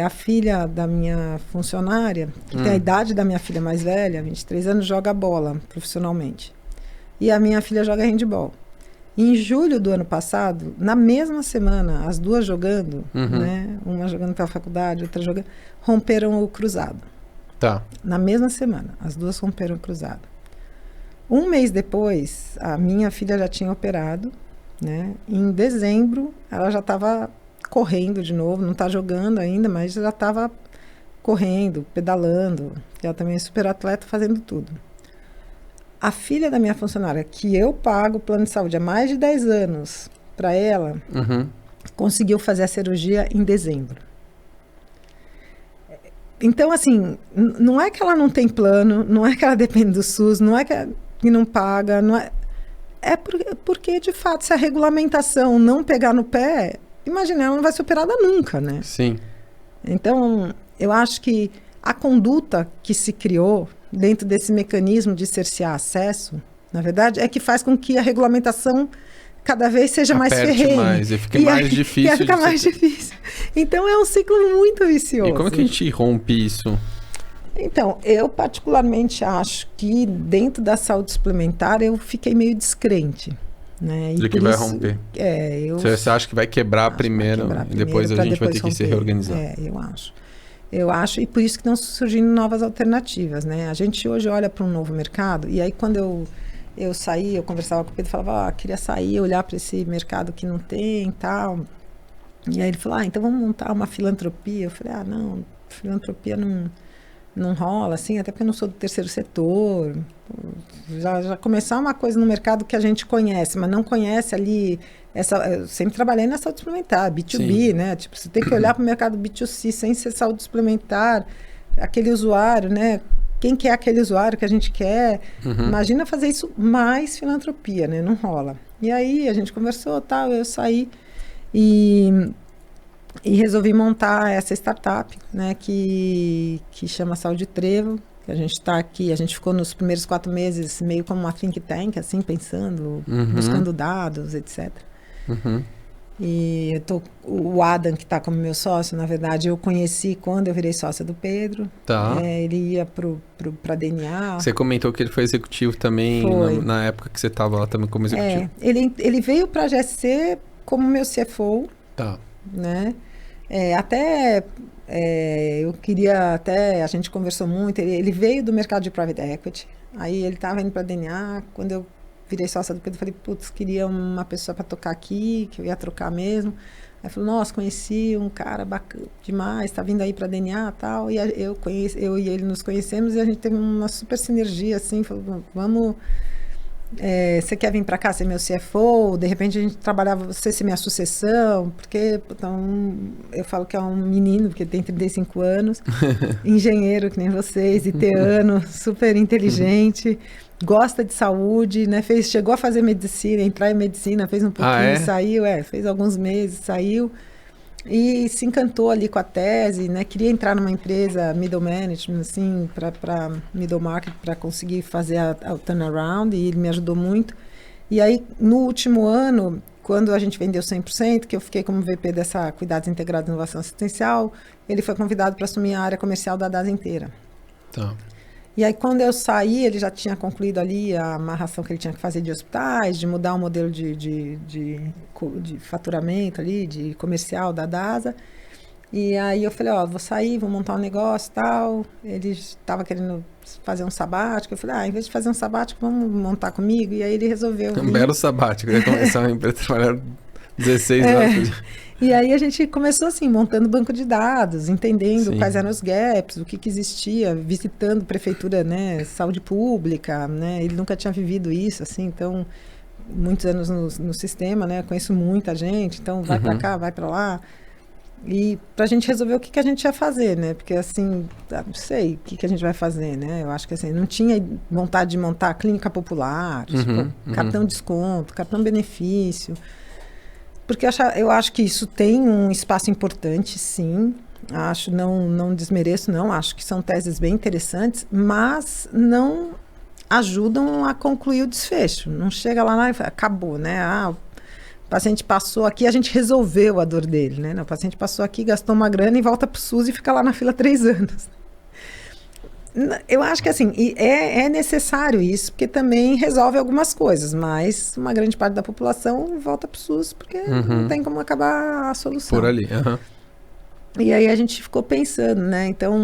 a filha da minha funcionária, que tem a idade da minha filha mais velha, 23 anos, joga bola profissionalmente. E a minha filha joga handball. Em julho do ano passado, na mesma semana, as duas jogando, né? Uma jogando pela faculdade, outra jogando, romperam o cruzado. Tá. Na mesma semana, as duas romperam o cruzado. Um mês depois, a minha filha já tinha operado, né? Em dezembro, ela já estava correndo de novo, não está jogando ainda, mas já estava correndo, pedalando. Ela também é super atleta, fazendo tudo. A filha da minha funcionária, que eu pago o plano de saúde há mais de 10 anos para ela, conseguiu fazer a cirurgia em dezembro. Então, assim, não é que ela não tem plano, não é que ela depende do SUS, não é que não paga, não é... porque, de fato, se a regulamentação não pegar no pé, imagina, ela não vai ser operada nunca, né? Sim. Então, eu acho que a conduta que se criou dentro desse mecanismo de cercear acesso, na verdade, é que faz com que a regulamentação cada vez seja mais ferrenha. E fique mais difícil. E fica mais difícil. Então, é um ciclo muito vicioso. E como é que a gente rompe isso? Então, eu particularmente acho que dentro da saúde suplementar eu fiquei meio descrente. Né? De que vai romper. Você acha que vai quebrar primeiro e depois a gente vai ter que se reorganizar? Eu acho, e por isso que estão surgindo novas alternativas, né? A gente hoje olha para um novo mercado, e aí quando eu saí, eu conversava com o Pedro e falava, queria sair, olhar para esse mercado que não tem e tal. E aí ele falou, então vamos montar uma filantropia. Eu falei, não, filantropia não rola, assim, até porque eu não sou do terceiro setor. Já começar uma coisa no mercado que a gente conhece, mas não conhece ali... eu sempre trabalhei na saúde suplementar, B2B, Sim. né? Tipo, você tem que olhar para o mercado B2C sem ser saúde suplementar, aquele usuário, né? Quem que é aquele usuário que a gente quer? Imagina fazer isso mais filantropia, né? Não rola. E aí a gente conversou, tal, eu saí e resolvi montar essa startup, né? Que chama Saúde Trevo. A gente está aqui, a gente ficou nos primeiros 4 meses meio como uma think tank, assim, pensando, buscando dados, etc. E o Adam, que está como meu sócio, na verdade, eu conheci quando eu virei sócia do Pedro. Tá. Ele ia para DNA. Você comentou que ele foi executivo também na época que você estava lá também como executivo. Ele veio para a GSC como meu CFO. Tá. Né? Eu queria até, a gente conversou muito, ele veio do mercado de private equity, aí ele estava indo para a DNA, quando eu virei sócia do Pedro, eu falei, putz, queria uma pessoa para tocar aqui, que eu ia trocar mesmo. Aí falou, nossa, conheci um cara bacana demais, tá vindo aí para a DNA e tal, e eu e ele nos conhecemos e a gente teve uma super sinergia, assim, falou, vamos você quer vir para cá ser meu CFO? De repente a gente trabalhava, você ser minha sucessão, porque então, eu falo que é um menino, porque tem 35 anos, engenheiro que nem vocês, iteano, super inteligente, gosta de saúde, né? Chegou a fazer medicina, entrar em medicina, fez um pouquinho, saiu, fez alguns meses, saiu. E se encantou ali com a tese, né? Queria entrar numa empresa middle management, assim, para middle market, para conseguir fazer o turnaround, e ele me ajudou muito. E aí, no último ano, quando a gente vendeu 100%, que eu fiquei como VP dessa Cuidados Integrados e Inovação Assistencial, ele foi convidado para assumir a área comercial da DASA inteira. Tá. E aí, quando eu saí, ele já tinha concluído ali a amarração que ele tinha que fazer de hospitais, de mudar o modelo de faturamento ali, de comercial da DASA. E aí eu falei, vou sair, vou montar um negócio e tal. Ele estava querendo fazer um sabático. Eu falei, em vez de fazer um sabático, vamos montar comigo? E aí ele resolveu vir. Um belo sabático, ele ia começar uma empresa a trabalhar 16 horas. E aí a gente começou assim, montando banco de dados, entendendo quais eram os gaps, o que existia, visitando prefeitura, né, saúde pública, né, ele nunca tinha vivido isso, assim, então, muitos anos no sistema, né, conheço muita gente, então vai para cá, vai para lá, e para a gente resolver o que a gente ia fazer, né, porque assim, não sei o que a gente vai fazer, né, eu acho que assim, não tinha vontade de montar clínica popular, cartão desconto, cartão benefício, porque eu acho que isso tem um espaço importante, sim. Acho, não desmereço, não. Acho que são teses bem interessantes, mas não ajudam a concluir o desfecho. Não chega lá e acabou, né? O paciente passou aqui, a gente resolveu a dor dele, né? O paciente passou aqui, gastou uma grana e volta para o SUS e fica lá na fila 3 anos. Eu acho que assim, é necessário isso, porque também resolve algumas coisas, mas uma grande parte da população volta para o SUS porque não tem como acabar a solução. Por ali. E aí a gente ficou pensando, né? Então,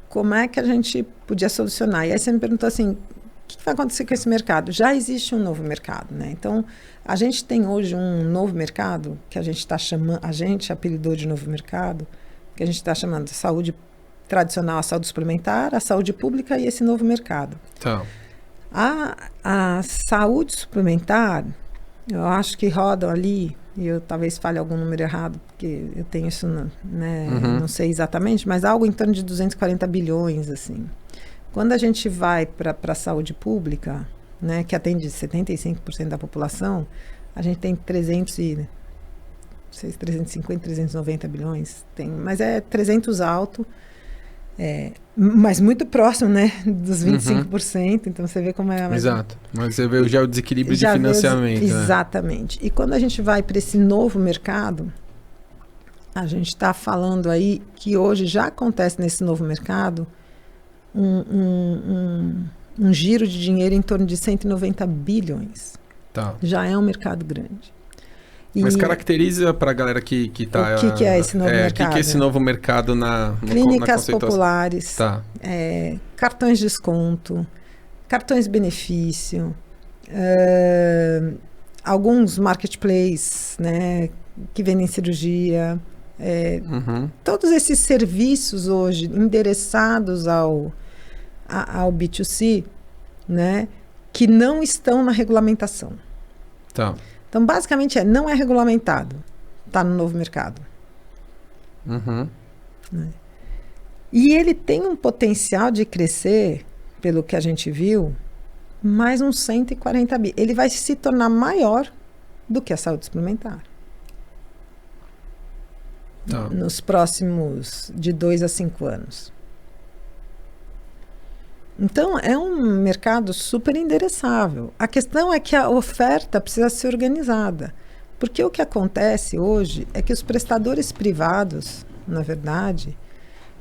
como é que a gente podia solucionar? E aí você me perguntou assim, o que vai acontecer com esse mercado? Já existe um novo mercado, né? Então, a gente tem hoje um novo mercado, que a gente está chamando, a gente apelidou de novo mercado, que a gente está chamando de saúde tradicional, a saúde suplementar, a saúde pública e esse novo mercado. Tá. A saúde suplementar, eu acho que rodam ali, e eu talvez fale algum número errado, porque eu tenho isso, né, não sei exatamente, mas algo em torno de 240 bilhões, assim. Quando a gente vai para a saúde pública, né, que atende 75% da população, a gente tem 350, 390 bilhões, mas é 300 alto, mas muito próximo, né, dos 25%, então você vê como é... Exato, mas você vê já o desequilíbrio de financiamento. Exatamente. E quando a gente vai para esse novo mercado, a gente está falando aí que hoje já acontece nesse novo mercado um giro de dinheiro em torno de 190 bilhões. Tá. Já é um mercado grande. Mas caracteriza para a galera que está... O que é esse novo mercado? O que é esse novo mercado clínicas populares, tá. Cartões de desconto, cartões benefício, alguns marketplaces, né, que vendem cirurgia, todos esses serviços hoje endereçados ao B2C, né, que não estão na regulamentação. Tá. Então, basicamente, não é regulamentado. Está no novo mercado. Né? E ele tem um potencial de crescer, pelo que a gente viu, mais uns 140 bi. Ele vai se tornar maior do que a saúde suplementar. Tá. Nos próximos de 2 a 5 anos. Então, é um mercado super endereçável. A questão é que a oferta precisa ser organizada. Porque o que acontece hoje é que os prestadores privados, na verdade,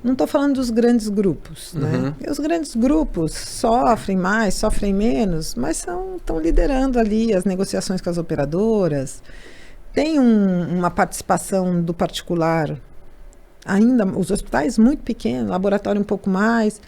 não estou falando dos grandes grupos, né? E os grandes grupos sofrem mais, sofrem menos, mas estão liderando ali as negociações com as operadoras. Tem uma participação do particular, ainda os hospitais muito pequenos, laboratório um pouco mais...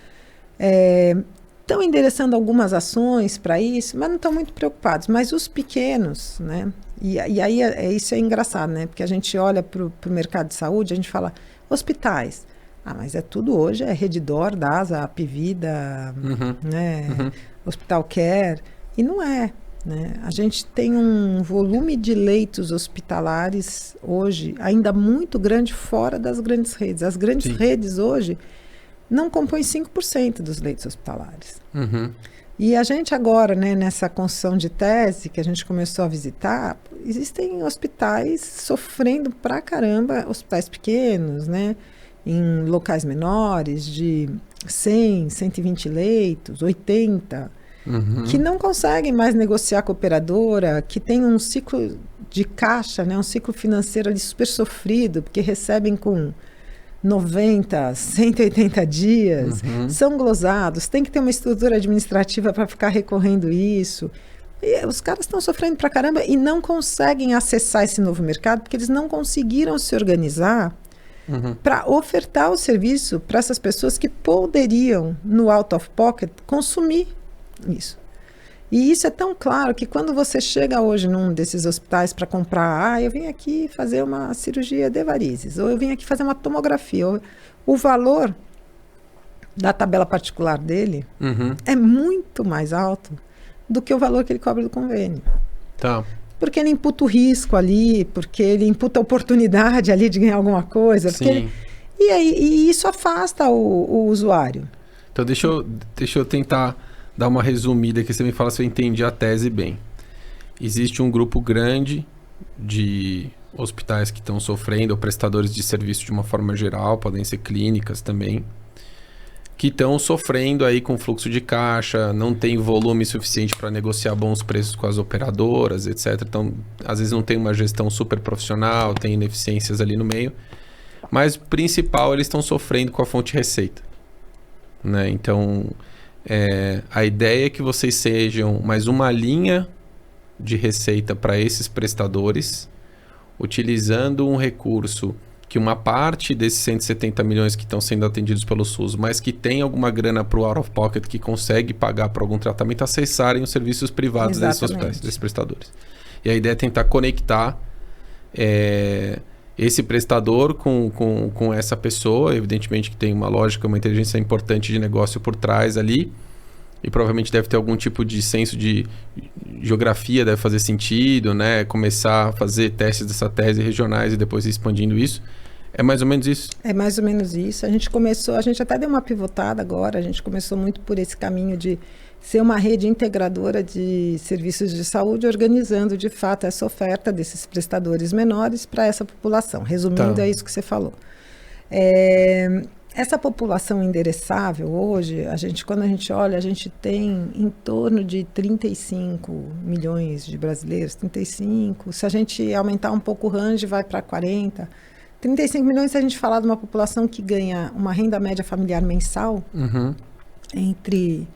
Estão endereçando algumas ações para isso, mas não estão muito preocupados. Mas os pequenos, né? E aí isso é engraçado, né? Porque a gente olha para o mercado de saúde, a gente fala, hospitais. Mas tudo hoje, é Redditor, DASA, Apivida, né? Hospital Care. E não é, né? A gente tem um volume de leitos hospitalares hoje ainda muito grande fora das grandes redes. As grandes Sim. redes hoje não compõem 5% dos leitos hospitalares. Uhum. E a gente agora, né, nessa construção de tese que a gente começou a visitar, existem hospitais sofrendo pra caramba, hospitais pequenos, né, em locais menores, de 100, 120 leitos, 80, que não conseguem mais negociar com a operadora, que tem um ciclo de caixa, né, um ciclo financeiro ali super sofrido, porque recebem com 90, 180 dias, são glosados, tem que ter uma estrutura administrativa para ficar recorrendo isso. E os caras estão sofrendo pra caramba e não conseguem acessar esse novo mercado porque eles não conseguiram se organizar para ofertar o serviço para essas pessoas que poderiam, no out of pocket, consumir isso. E isso é tão claro que quando você chega hoje num desses hospitais para comprar, eu vim aqui fazer uma cirurgia de varizes, ou eu vim aqui fazer uma tomografia, o valor da tabela particular dele é muito mais alto do que o valor que ele cobra do convênio. Tá. Porque ele imputa o risco ali, porque ele imputa a oportunidade ali de ganhar alguma coisa. Sim. E isso afasta o usuário. Então deixa eu tentar dar uma resumida aqui, você me fala se eu entendi a tese bem. Existe um grupo grande de hospitais que estão sofrendo, ou prestadores de serviço de uma forma geral, podem ser clínicas também, que estão sofrendo aí com fluxo de caixa, não tem volume suficiente para negociar bons preços com as operadoras, etc. Então, às vezes não tem uma gestão super profissional, tem ineficiências ali no meio. Mas, principal, eles estão sofrendo com a fonte de receita, né? Então, a ideia é que vocês sejam mais uma linha de receita para esses prestadores, utilizando um recurso que uma parte desses 170 milhões que estão sendo atendidos pelo SUS, mas que tem alguma grana para o out of pocket que consegue pagar por algum tratamento, acessarem os serviços privados desses hospitais, desses prestadores. E a ideia é tentar conectar esse prestador com essa pessoa, evidentemente que tem uma lógica, uma inteligência importante de negócio por trás ali, e provavelmente deve ter algum tipo de senso de geografia, deve fazer sentido, né? Começar a fazer testes dessa tese regionais e depois ir expandindo isso. É mais ou menos isso? É mais ou menos isso. A gente até deu uma pivotada agora, a gente começou muito por esse caminho de ser uma rede integradora de serviços de saúde, organizando de fato essa oferta desses prestadores menores para essa população. Resumindo, é isso que você falou. Essa população endereçável hoje, quando a gente olha, a gente tem em torno de 35 milhões de brasileiros, 35. Se a gente aumentar um pouco o range, vai para 40. 35 milhões se a gente falar de uma população que ganha uma renda média familiar mensal entre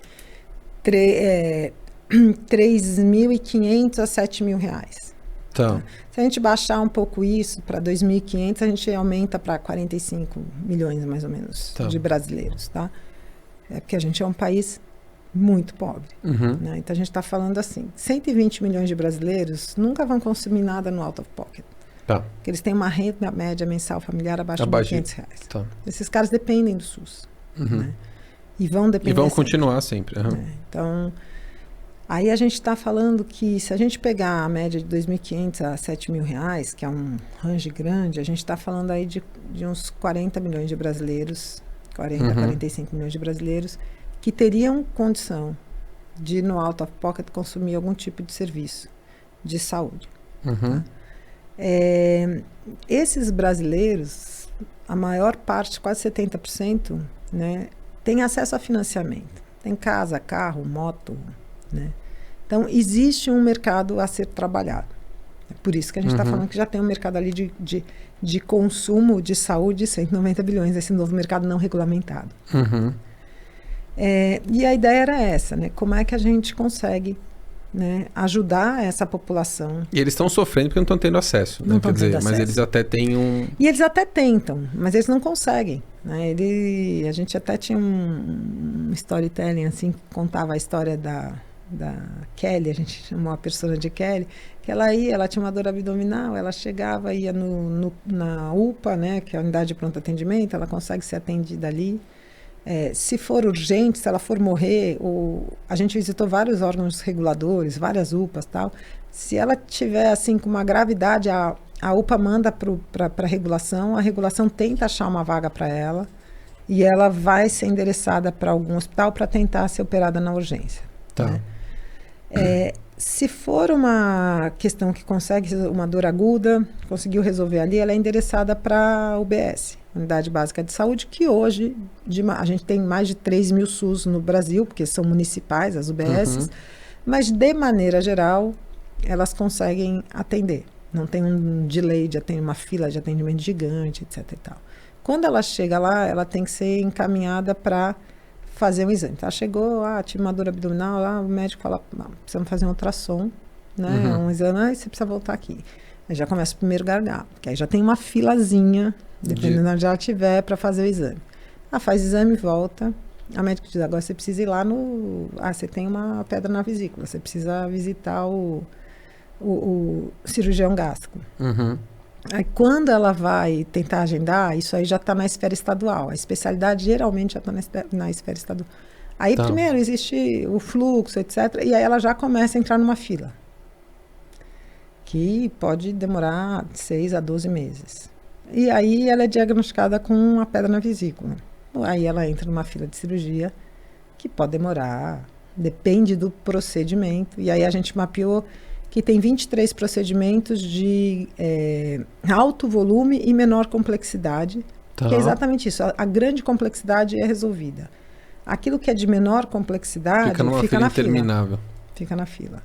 3.500 a 7.000 reais. Tá. Se a gente baixar um pouco isso para 2.500, a gente aumenta para 45 milhões, mais ou menos, de brasileiros, tá? É porque a gente é um país muito pobre, né? Então a gente está falando assim, 120 milhões de brasileiros nunca vão consumir nada no out of pocket. Tá. Porque eles têm uma renda média mensal familiar abaixo de R$1.500. Tá. Esses caras dependem do SUS, né? E vão depender. E vão continuar sempre. Né? Então, aí a gente está falando que se a gente pegar a média de 2.500 a 7.000 reais, que é um range grande, a gente está falando aí de uns 40 milhões de brasileiros, 40, 45 milhões de brasileiros, que teriam condição de, no out of pocket, consumir algum tipo de serviço de saúde. Tá? Esses brasileiros, a maior parte, quase 70%, né, tem acesso a financiamento. Tem casa, carro, moto, né? Então, existe um mercado a ser trabalhado. É por isso que a gente está falando que já tem um mercado ali de consumo de saúde, 190 bilhões, esse novo mercado não regulamentado. E a ideia era essa, né? Como é que a gente consegue, né, ajudar essa população. E eles estão sofrendo porque não estão tendo acesso, né? Quer dizer, mas eles até têm um... E eles até tentam, mas eles não conseguem, né? A gente até tinha um storytelling, assim, que contava a história da Kelly, a gente chamou a persona de Kelly, que ela tinha uma dor abdominal, ela chegava, ia na UPA, né, que é a unidade de pronto atendimento, ela consegue ser atendida ali, Se for urgente, se ela for morrer, a gente visitou vários órgãos reguladores, várias UPAs e tal. Se ela tiver assim com uma gravidade, a UPA manda para a regulação tenta achar uma vaga para ela e ela vai ser endereçada para algum hospital para tentar ser operada na urgência. Tá. Né? Se for uma questão que consegue uma dor aguda, conseguiu resolver ali, ela é endereçada para a UBS, Unidade Básica de Saúde, que hoje a gente tem mais de 3 mil SUS no Brasil, porque são municipais as UBSs, mas de maneira geral elas conseguem atender. Não tem um delay, tem uma fila de atendimento gigante, etc. e tal. Quando ela chega lá, ela tem que ser encaminhada para fazer um exame. Ela chegou, tive uma dor abdominal, o médico fala, precisamos fazer um ultrassom, né? Um exame, você precisa voltar aqui. Aí já começa o primeiro gargalo, que aí já tem uma filazinha, dependendo de onde ela estiver, para fazer o exame. Faz o exame e volta. A médica diz, agora você precisa ir lá você tem uma pedra na vesícula, você precisa visitar o cirurgião gástrico. Aí quando ela vai tentar agendar, isso aí já está na esfera estadual. A especialidade geralmente já está na esfera estadual. Aí primeiro existe o fluxo, etc. E aí ela já começa a entrar numa fila. Que pode demorar 6 a 12 meses. E aí ela é diagnosticada com uma pedra na vesícula. Aí ela entra numa fila de cirurgia que pode demorar, depende do procedimento. E aí a gente mapeou que tem 23 procedimentos de alto volume e menor complexidade, que é exatamente isso. A grande complexidade é resolvida. Aquilo que é de menor complexidade fica na interminável. Fica na fila.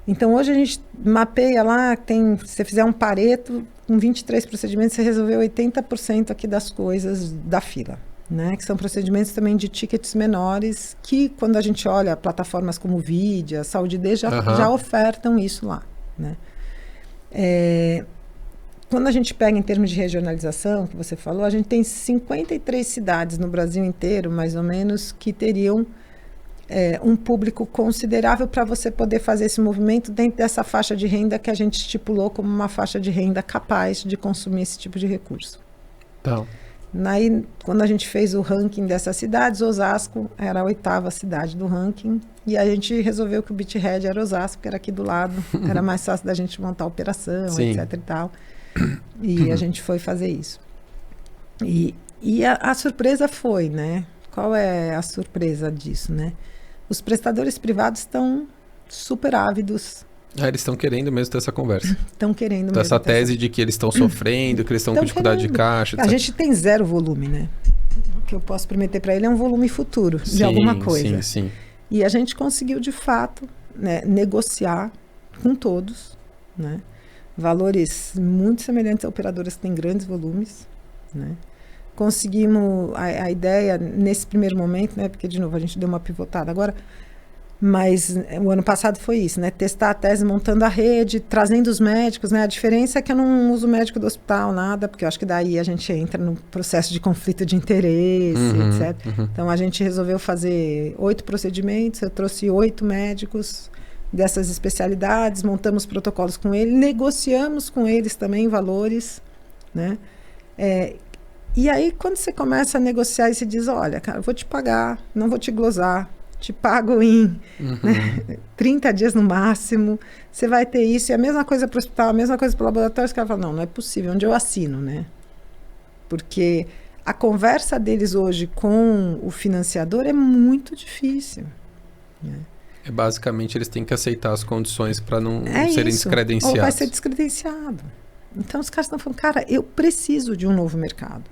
Então, hoje a gente mapeia lá, se você fizer um Pareto, com 23 procedimentos, você resolveu 80% aqui das coisas da fila. Né, que são procedimentos também de tickets menores, que quando a gente olha plataformas como Vidia, Saúde D, já ofertam isso lá. Né? Quando a gente pega em termos de regionalização, que você falou, a gente tem 53 cidades no Brasil inteiro, mais ou menos, que teriam um público considerável para você poder fazer esse movimento dentro dessa faixa de renda que a gente estipulou como uma faixa de renda capaz de consumir esse tipo de recurso. Então. Aí, quando a gente fez o ranking dessas cidades, Osasco era a 8ª cidade do ranking, e a gente resolveu que o beachhead era Osasco, que era aqui do lado, era mais fácil da gente montar a operação, etc. e tal. E a gente foi fazer isso. E a surpresa foi, né? Qual é a surpresa disso, né? Os prestadores privados estão super ávidos. Eles estão querendo mesmo ter essa conversa. Estão querendo mesmo. Essa tese de que eles estão sofrendo, que eles estão com dificuldade de caixa. A gente tem 0 volume, né? O que eu posso prometer para ele é um volume futuro de alguma coisa. Sim. E a gente conseguiu, de fato, né, negociar com todos, né? Valores muito semelhantes a operadoras que têm grandes volumes, né? Conseguimos a ideia nesse primeiro momento, né? Porque, de novo, a gente deu uma pivotada agora. Mas o ano passado foi isso, né? Testar a tese, montando a rede, trazendo os médicos, né? A diferença é que eu não uso médico do hospital, nada, porque eu acho que daí a gente entra no processo de conflito de interesse, etc. Então, a gente resolveu fazer 8 procedimentos, eu trouxe 8 médicos dessas especialidades, montamos protocolos com eles, negociamos com eles também valores, né? E aí, quando você começa a negociar e se diz, olha, cara, eu vou te pagar, não vou te glosar, te pago em 30 dias no máximo, você vai ter isso, e a mesma coisa para o hospital, a mesma coisa para o laboratório, os caras falam, não é possível, onde eu assino, né? Porque a conversa deles hoje com o financiador é muito difícil. Né? Basicamente, eles têm que aceitar as condições para não serem isso. descredenciados. Ou vai ser descredenciado. Então, os caras estão falando, cara, eu preciso de um novo mercado.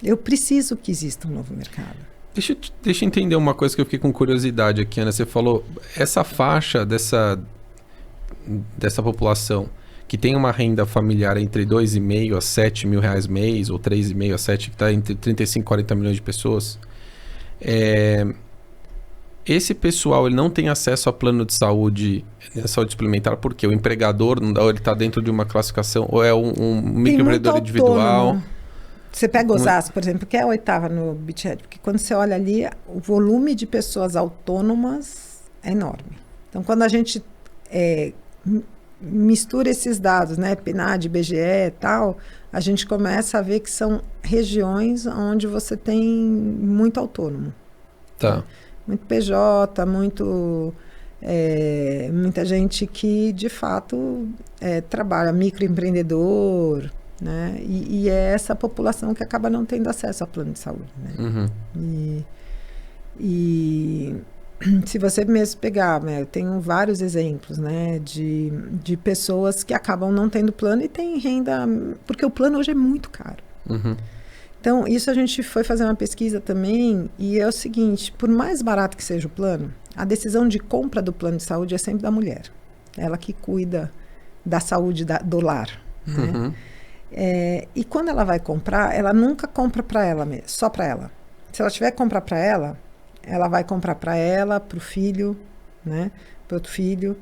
Eu preciso que exista um novo mercado. Deixa eu entender uma coisa que eu fiquei com curiosidade aqui, Ana. Você falou, essa faixa dessa população que tem uma renda familiar entre 2,5 a 7 mil reais mês, ou 3,5 a 7, que está entre 35 e 40 milhões de pessoas, esse pessoal ele não tem acesso a plano de saúde suplementar porque o empregador não dá, ou ele está dentro de uma classificação, ou é um microempreendedor individual. Você pega Osasco, por exemplo, que é a 8ª no beachhead, porque quando você olha ali, o volume de pessoas autônomas é enorme. Então, quando a gente mistura esses dados, né, PNAD, IBGE e tal, a gente começa a ver que são regiões onde você tem muito autônomo. Tá. Muito PJ, muita gente que, de fato, trabalha, microempreendedor, né? E é essa população que acaba não tendo acesso ao plano de saúde, né? Uhum. E se você mesmo pegar, né, eu tenho vários exemplos, né, de pessoas que acabam não tendo plano e têm renda, porque o plano hoje é muito caro. Uhum. Então, isso a gente foi fazer uma pesquisa também, e é o seguinte, por mais barato que seja o plano, a decisão de compra do plano de saúde é sempre da mulher. Ela que cuida da saúde do lar, né? Uhum. E quando ela vai comprar, ela nunca compra para ela mesmo, só para ela. Se ela tiver que comprar para ela, ela vai comprar para ela, para o filho, né? Para outro filho.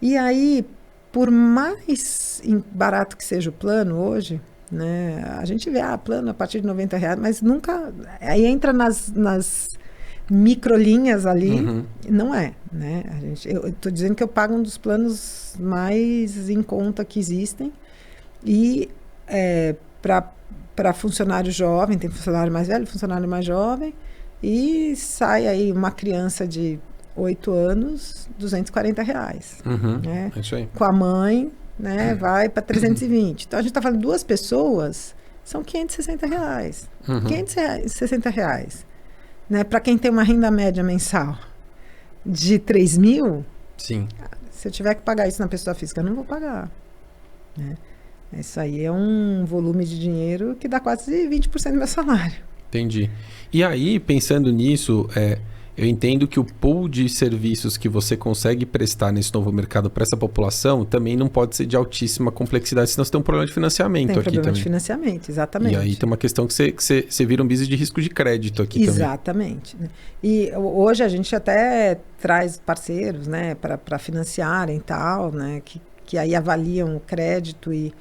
E aí, por mais barato que seja o plano hoje, né? A gente vê plano a partir de R$90, mas nunca... Aí entra nas microlinhas ali, não é, né? Eu estou dizendo que eu pago um dos planos mais em conta que existem. E para funcionário jovem, tem funcionário mais velho, funcionário mais jovem, e sai aí uma criança de 8 anos, R$240, né? É isso aí. Com a mãe, né, vai para 320. Então a gente está falando 2 pessoas, são R$560. R$560, né? Para quem tem uma renda média mensal de 3 mil, sim. Se eu tiver que pagar isso na pessoa física, eu não vou pagar, né? Isso aí é um volume de dinheiro que dá quase 20% do meu salário. Entendi. E aí, pensando nisso, eu entendo que o pool de serviços que você consegue prestar nesse novo mercado para essa população também não pode ser de altíssima complexidade, senão você tem um problema de financiamento aqui também. Tem problema de financiamento, exatamente. E aí tem uma questão que você vira um business de risco de crédito aqui também. Exatamente. E hoje a gente até traz parceiros, né, para financiarem e tal, né, que aí avaliam o crédito e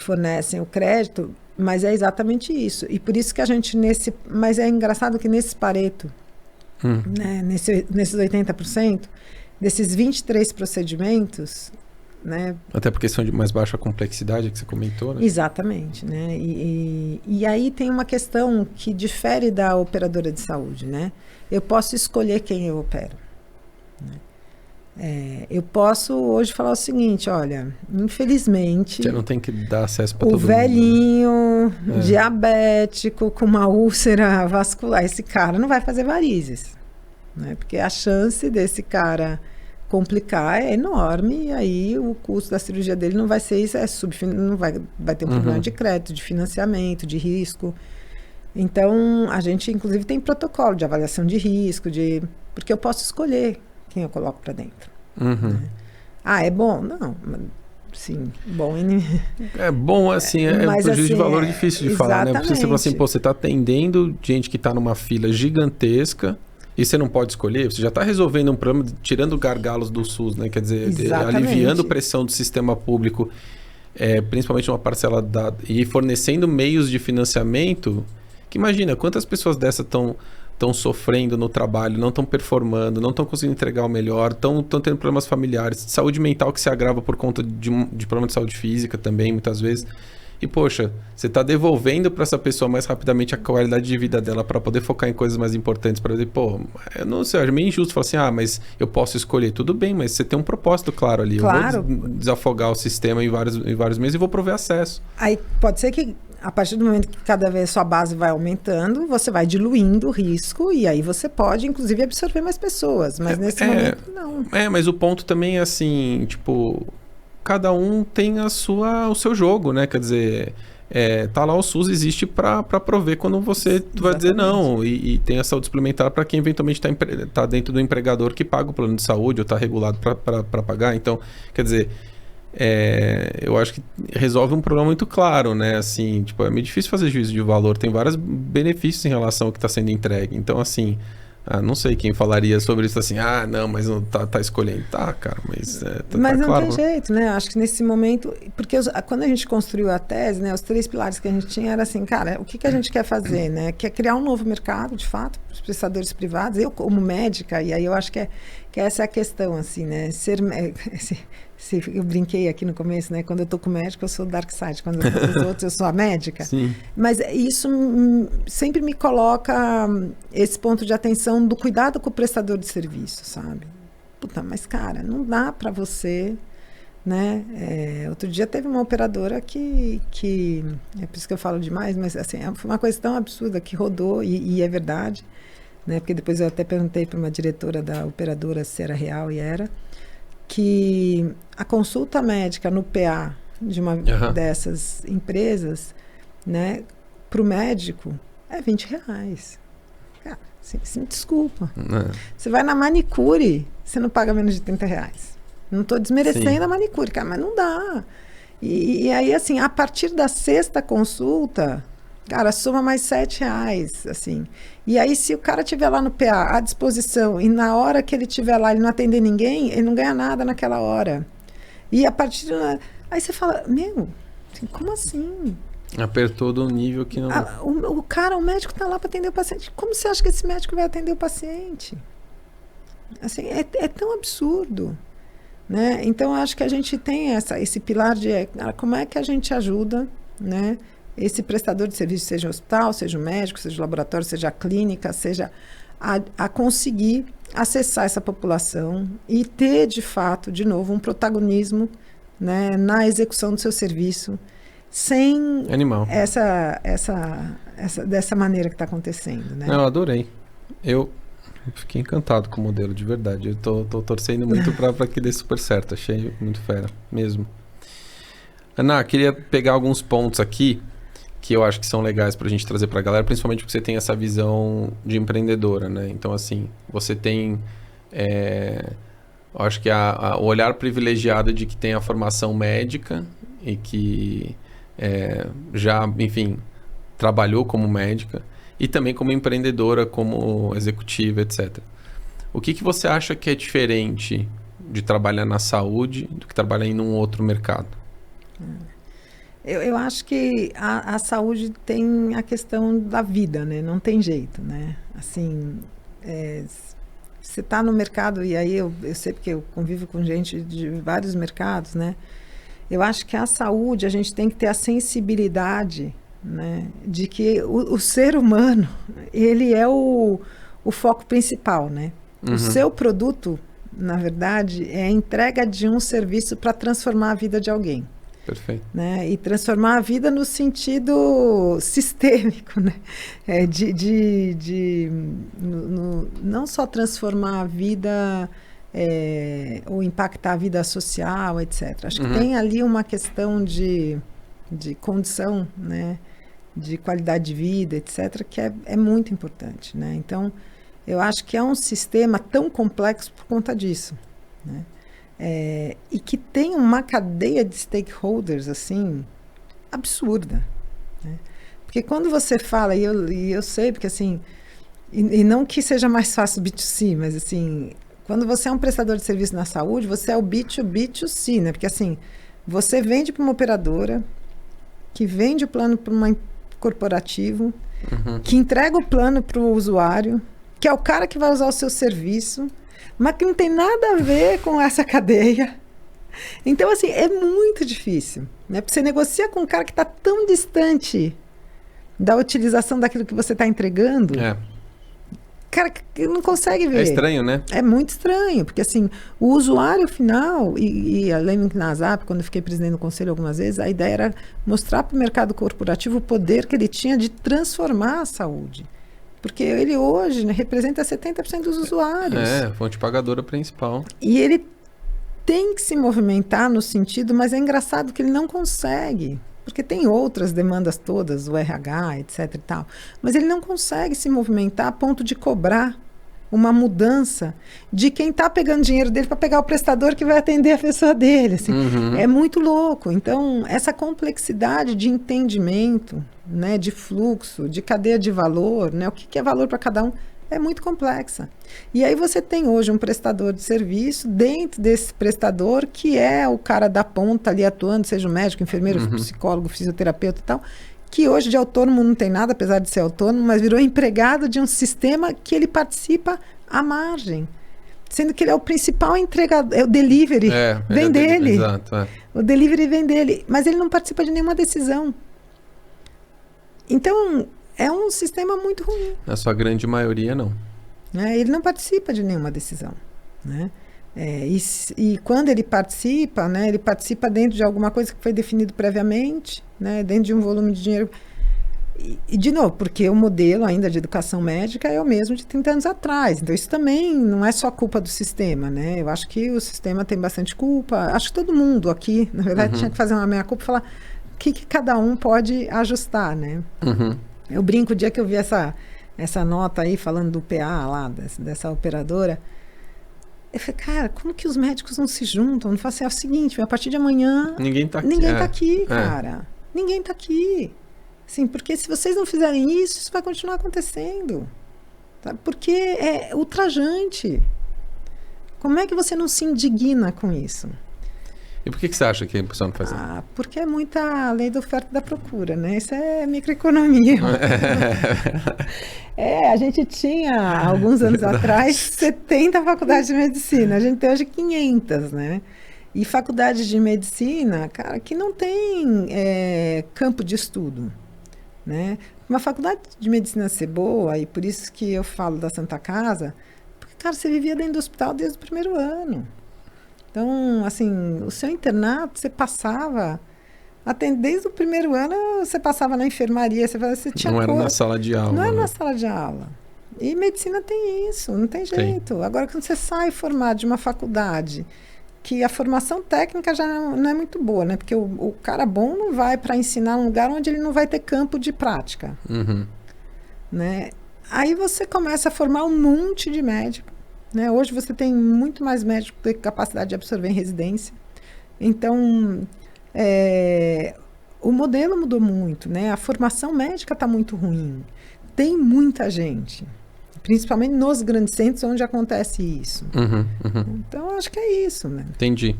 fornecem o crédito, mas é exatamente isso. E por isso que a gente mas é engraçado que nesse Pareto, né, nesses 80%, desses 23 procedimentos, né? Até porque são de mais baixa complexidade, que você comentou, né? Exatamente, né? E aí tem uma questão que difere da operadora de saúde, né? Eu posso escolher quem eu opero, né? Eu posso hoje falar o seguinte, olha, infelizmente... Você não tem que dar acesso para todo mundo. O velhinho, diabético, com uma úlcera vascular, esse cara não vai fazer varizes, né? Porque a chance desse cara complicar é enorme, e aí o custo da cirurgia dele não vai ser isso, não vai ter um problema de crédito, de financiamento, de risco. Então, a gente inclusive tem protocolo de avaliação de risco, porque eu posso escolher quem eu coloco para dentro. Né? É bom? Não, sim, bom. É bom, assim, um prejuízo de valor difícil de falar, né? Porque você fala assim, você está atendendo gente que está numa fila gigantesca e você não pode escolher, você já está resolvendo um problema, tirando gargalos do SUS, né? Quer dizer, aliviando pressão do sistema público, principalmente uma parcela e fornecendo meios de financiamento, que imagina, quantas pessoas dessas estão sofrendo no trabalho, não estão performando, não estão conseguindo entregar o melhor, estão tendo problemas familiares, saúde mental que se agrava por conta de problema de saúde física também, muitas vezes. E, poxa, você está devolvendo para essa pessoa mais rapidamente a qualidade de vida dela para poder focar em coisas mais importantes, para dizer, eu não sei, é meio injusto falar assim, mas eu posso escolher. Tudo bem, mas você tem um propósito claro ali. Claro. Eu vou desafogar o sistema em vários meses e vou prover acesso. Aí pode ser que a partir do momento que cada vez sua base vai aumentando, você vai diluindo o risco e aí você pode, inclusive, absorver mais pessoas. Mas nesse momento, não. Mas o ponto também é assim, tipo, cada um tem o seu jogo, né? Quer dizer, tá lá o SUS, existe para prover quando você vai dizer não. E tem a saúde suplementar para quem eventualmente tá dentro do empregador que paga o plano de saúde ou está regulado para pagar. Então, quer dizer... eu acho que resolve um problema muito claro, né? Assim, tipo, é meio difícil fazer juízo de valor, tem vários benefícios em relação ao que está sendo entregue. Então, assim, Não sei quem falaria sobre isso assim, não, mas não tá escolhendo. Tá, cara, mas... Mas não claro, tem jeito, né? Acho que nesse momento... Porque quando a gente construiu a tese, né, os 3 pilares que a gente tinha era assim, cara, o que a gente quer fazer, né? Quer criar um novo mercado, de fato, para os prestadores privados. Eu, como médica, e aí eu acho que essa é a questão, assim, né? Eu brinquei aqui no começo, né? Quando eu tô com o médico, eu sou dark side. Quando eu tô com os outros, eu sou a médica. Sim. Mas isso sempre me coloca esse ponto de atenção do cuidado com o prestador de serviço, sabe? Puta, mas cara, não dá para você, né? Outro dia teve uma operadora que é por isso que eu falo demais, mas assim, foi uma coisa tão absurda que rodou, e é verdade, né? Porque depois eu até perguntei para uma diretora da operadora se era real, e era, que a consulta médica no PA de uma dessas empresas, né, para o médico é R$20. Cara, você me desculpa. Você vai na manicure, você não paga menos de R$30. Não estou desmerecendo a manicure, cara, mas não dá. E aí, assim, a partir da 6ª consulta, cara, soma mais R$7, assim. E aí, se o cara estiver lá no PA à disposição e na hora que ele estiver lá ele não atender ninguém, ele não ganha nada naquela hora. E a partir... Aí você fala, assim, como assim? Apertou do nível que não... O médico está lá para atender o paciente. Como você acha que esse médico vai atender o paciente? Assim, é tão absurdo, né? Então, eu acho que a gente tem esse pilar de como é que a gente ajuda, né, esse prestador de serviço, seja o hospital, seja o médico, seja o laboratório, seja a clínica, seja a conseguir acessar essa população e ter, de fato, de novo, um protagonismo, né, na execução do seu serviço, sem dessa maneira que está acontecendo, né? Eu adorei. Eu fiquei encantado com o modelo, de verdade. Eu tô torcendo muito para que dê super certo. Achei muito fera, mesmo. Ana, queria pegar alguns pontos aqui que eu acho que são legais para a gente trazer para a galera, principalmente porque você tem essa visão de empreendedora, né? Então, assim, você tem... eu acho que o olhar privilegiado de que tem a formação médica e que já, enfim, trabalhou como médica e também como empreendedora, como executiva, etc. O que você acha que é diferente de trabalhar na saúde do que trabalhar em um outro mercado? Eu acho que a saúde tem a questão da vida, né? Não tem jeito, né? Assim, você está no mercado, e aí eu sei porque eu convivo com gente de vários mercados, né? Eu acho que a saúde, a gente tem que ter a sensibilidade, né, de que o ser humano, ele é o foco principal, né? O seu produto, na verdade, é a entrega de um serviço para transformar a vida de alguém. Perfeito. Né? E transformar a vida no sentido sistêmico, né? Não só transformar a vida ou impactar a vida social, etc. Acho que tem ali uma questão de condição, né? De qualidade de vida, etc., que é muito importante, né? Então, eu acho que é um sistema tão complexo por conta disso, né? E que tem uma cadeia de stakeholders, assim, absurda, né? Porque quando você fala, e eu sei, porque assim, e não que seja mais fácil B2C, mas assim, quando você é um prestador de serviço na saúde, você é o B2B2C, né? Porque assim, você vende para uma operadora, que vende o plano para um corporativo, que entrega o plano para o usuário, que é o cara que vai usar o seu serviço, mas que não tem nada a ver com essa cadeia. Então, assim, é muito difícil, né? Porque você negocia com um cara que está tão distante da utilização daquilo que você está entregando. Cara, que não consegue ver. É estranho, né? É muito estranho, porque assim, o usuário final, e eu lembro que na ASAP, quando eu fiquei presidente do conselho algumas vezes, a ideia era mostrar para o mercado corporativo o poder que ele tinha de transformar a saúde. Porque ele hoje, né, representa 70% dos usuários. Fonte pagadora principal. E ele tem que se movimentar no sentido, mas é engraçado que ele não consegue. Porque tem outras demandas todas, o RH, etc e tal. Mas ele não consegue se movimentar a ponto de cobrar uma mudança de quem está pegando dinheiro dele para pegar o prestador que vai atender a pessoa dele. Assim. É muito louco. Então, essa complexidade de entendimento, né, de fluxo, de cadeia de valor, né, o que é valor para cada um, é muito complexa. E aí você tem hoje um prestador de serviço, dentro desse prestador, que é o cara da ponta ali atuando, seja o médico, enfermeiro, psicólogo, fisioterapeuta e tal, que hoje de autônomo não tem nada, apesar de ser autônomo, mas virou empregado de um sistema que ele participa à margem. Sendo que ele é o principal entregador, é o delivery, vem dele. Exato, O delivery vem dele, mas ele não participa de nenhuma decisão. Então, é um sistema muito ruim. Na sua grande maioria, não. Ele não participa de nenhuma decisão, né? E quando ele participa, né, ele participa dentro de alguma coisa que foi definido previamente, né, dentro de um volume de dinheiro. E, de novo, porque o modelo ainda de educação médica é o mesmo de 30 anos atrás. Então, isso também não é só culpa do sistema, né? Eu acho que o sistema tem bastante culpa. Acho que todo mundo aqui, na verdade, tinha que fazer uma meia-culpa e falar o que cada um pode ajustar, né? Eu brinco o dia que eu vi essa nota aí falando do PA lá, dessa operadora. Eu falei, cara, como que os médicos não se juntam? Não fazem o seguinte, a partir de amanhã... Ninguém tá aqui. Ninguém tá aqui, cara. Ninguém tá aqui. Sim, porque se vocês não fizerem isso, isso vai continuar acontecendo. Tá? Porque é ultrajante. Como é que você não se indigna com isso? E por que você acha que a pessoa não faz isso? Porque é muita lei da oferta e da procura, né? Isso é microeconomia. A gente tinha, alguns anos atrás, 70 faculdades de medicina. A gente tem hoje 500, né? E faculdades de medicina, cara, que não tem campo de estudo, né? Uma faculdade de medicina ser boa, e por isso que eu falo da Santa Casa, porque, cara, você vivia dentro do hospital desde o primeiro ano. Então, assim, o seu internato, você passava, até desde o primeiro ano, você passava na enfermaria, você tinha não era na sala de aula. Não era na sala de aula. E medicina tem isso, não tem jeito. Agora, quando você sai formado de uma faculdade, que a formação técnica já não é muito boa, né? Porque o cara bom não vai para ensinar num lugar onde ele não vai ter campo de prática. Né? Aí você começa a formar um monte de médico. Né? Hoje você tem muito mais médico que tem capacidade de absorver em residência. Então, o modelo mudou muito, né? A formação médica está muito ruim. Tem muita gente, principalmente nos grandes centros onde acontece isso. Então, acho que é isso, né? Entendi.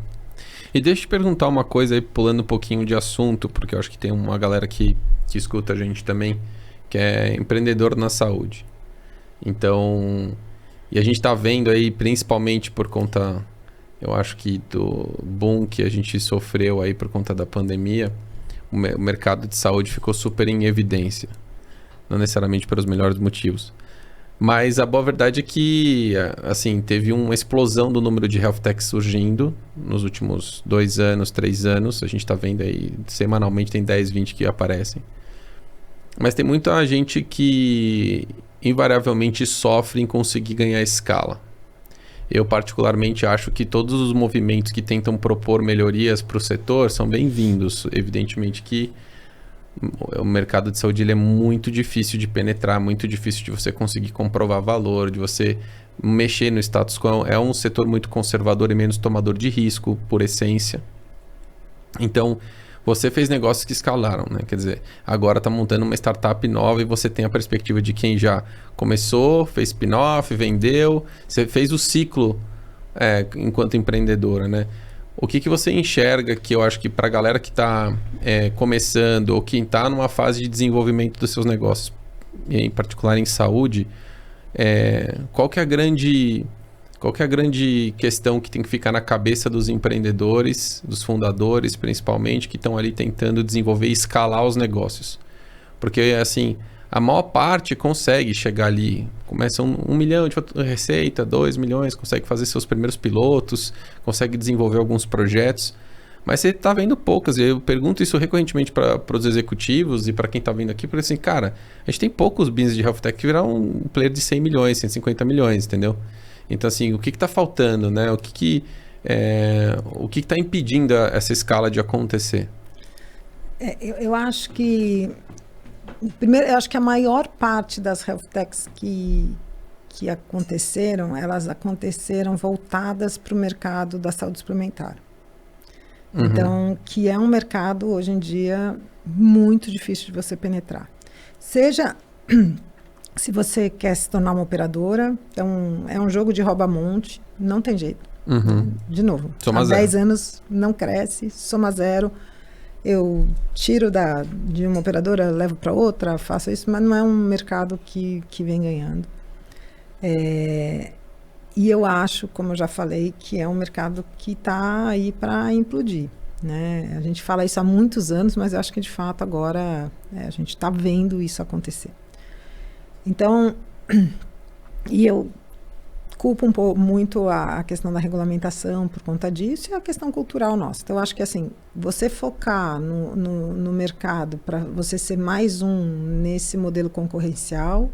E deixa eu te perguntar uma coisa aí, pulando um pouquinho de assunto, porque eu acho que tem uma galera que escuta a gente também, que é empreendedor na saúde. Então... E a gente está vendo aí, principalmente por conta, eu acho que do boom que a gente sofreu aí por conta da pandemia, o mercado de saúde ficou super em evidência. Não necessariamente pelos melhores motivos. Mas a boa verdade é que, assim, teve uma explosão do número de health techs surgindo nos últimos 2 anos, 3 anos. A gente está vendo aí, semanalmente tem 10, 20 que aparecem. Mas tem muita gente que invariavelmente sofre em conseguir ganhar escala. Eu particularmente acho que todos os movimentos que tentam propor melhorias para o setor são bem-vindos. Evidentemente que o mercado de saúde ele é muito difícil de penetrar, muito difícil de você conseguir comprovar valor, de você mexer no status quo. É um setor muito conservador e menos tomador de risco, por essência. Então, você fez negócios que escalaram, né? Quer dizer, agora está montando uma startup nova e você tem a perspectiva de quem já começou, fez spin-off, vendeu. Você fez o ciclo enquanto empreendedora, né? O que você enxerga que eu acho que para a galera que está começando ou que está numa fase de desenvolvimento dos seus negócios, e em particular em saúde, qual que é a grande questão que tem que ficar na cabeça dos empreendedores, dos fundadores principalmente, que estão ali tentando desenvolver e escalar os negócios? Porque, assim, a maior parte consegue chegar ali, começa 1 milhão de receita, 2 milhões, consegue fazer seus primeiros pilotos, consegue desenvolver alguns projetos, mas você está vendo poucas. E eu pergunto isso recorrentemente para os executivos e para quem está vindo aqui, porque assim, cara, a gente tem poucos business de health tech que virar um player de 100 milhões, 150 milhões, entendeu? Então, assim, o que está faltando, né? O que está impedindo essa escala de acontecer? Eu acho que... Primeiro, eu acho que a maior parte das health techs que aconteceram, elas aconteceram voltadas para o mercado da saúde suplementar. Então, que é um mercado, hoje em dia, muito difícil de você penetrar. Seja Se você quer se tornar uma operadora, então é um jogo de rouba-monte, não tem jeito. De novo, Soma há zero. 10 anos não cresce, soma zero. Eu tiro de uma operadora, levo para outra, faço isso, mas não é um mercado que vem ganhando. E eu acho, como eu já falei, que é um mercado que está aí para implodir. Né? A gente fala isso há muitos anos, mas eu acho que de fato agora a gente está vendo isso acontecer. Então, e eu culpo muito a questão da regulamentação por conta disso e a questão cultural nossa. Então, eu acho que assim, você focar no mercado para você ser mais um nesse modelo concorrencial,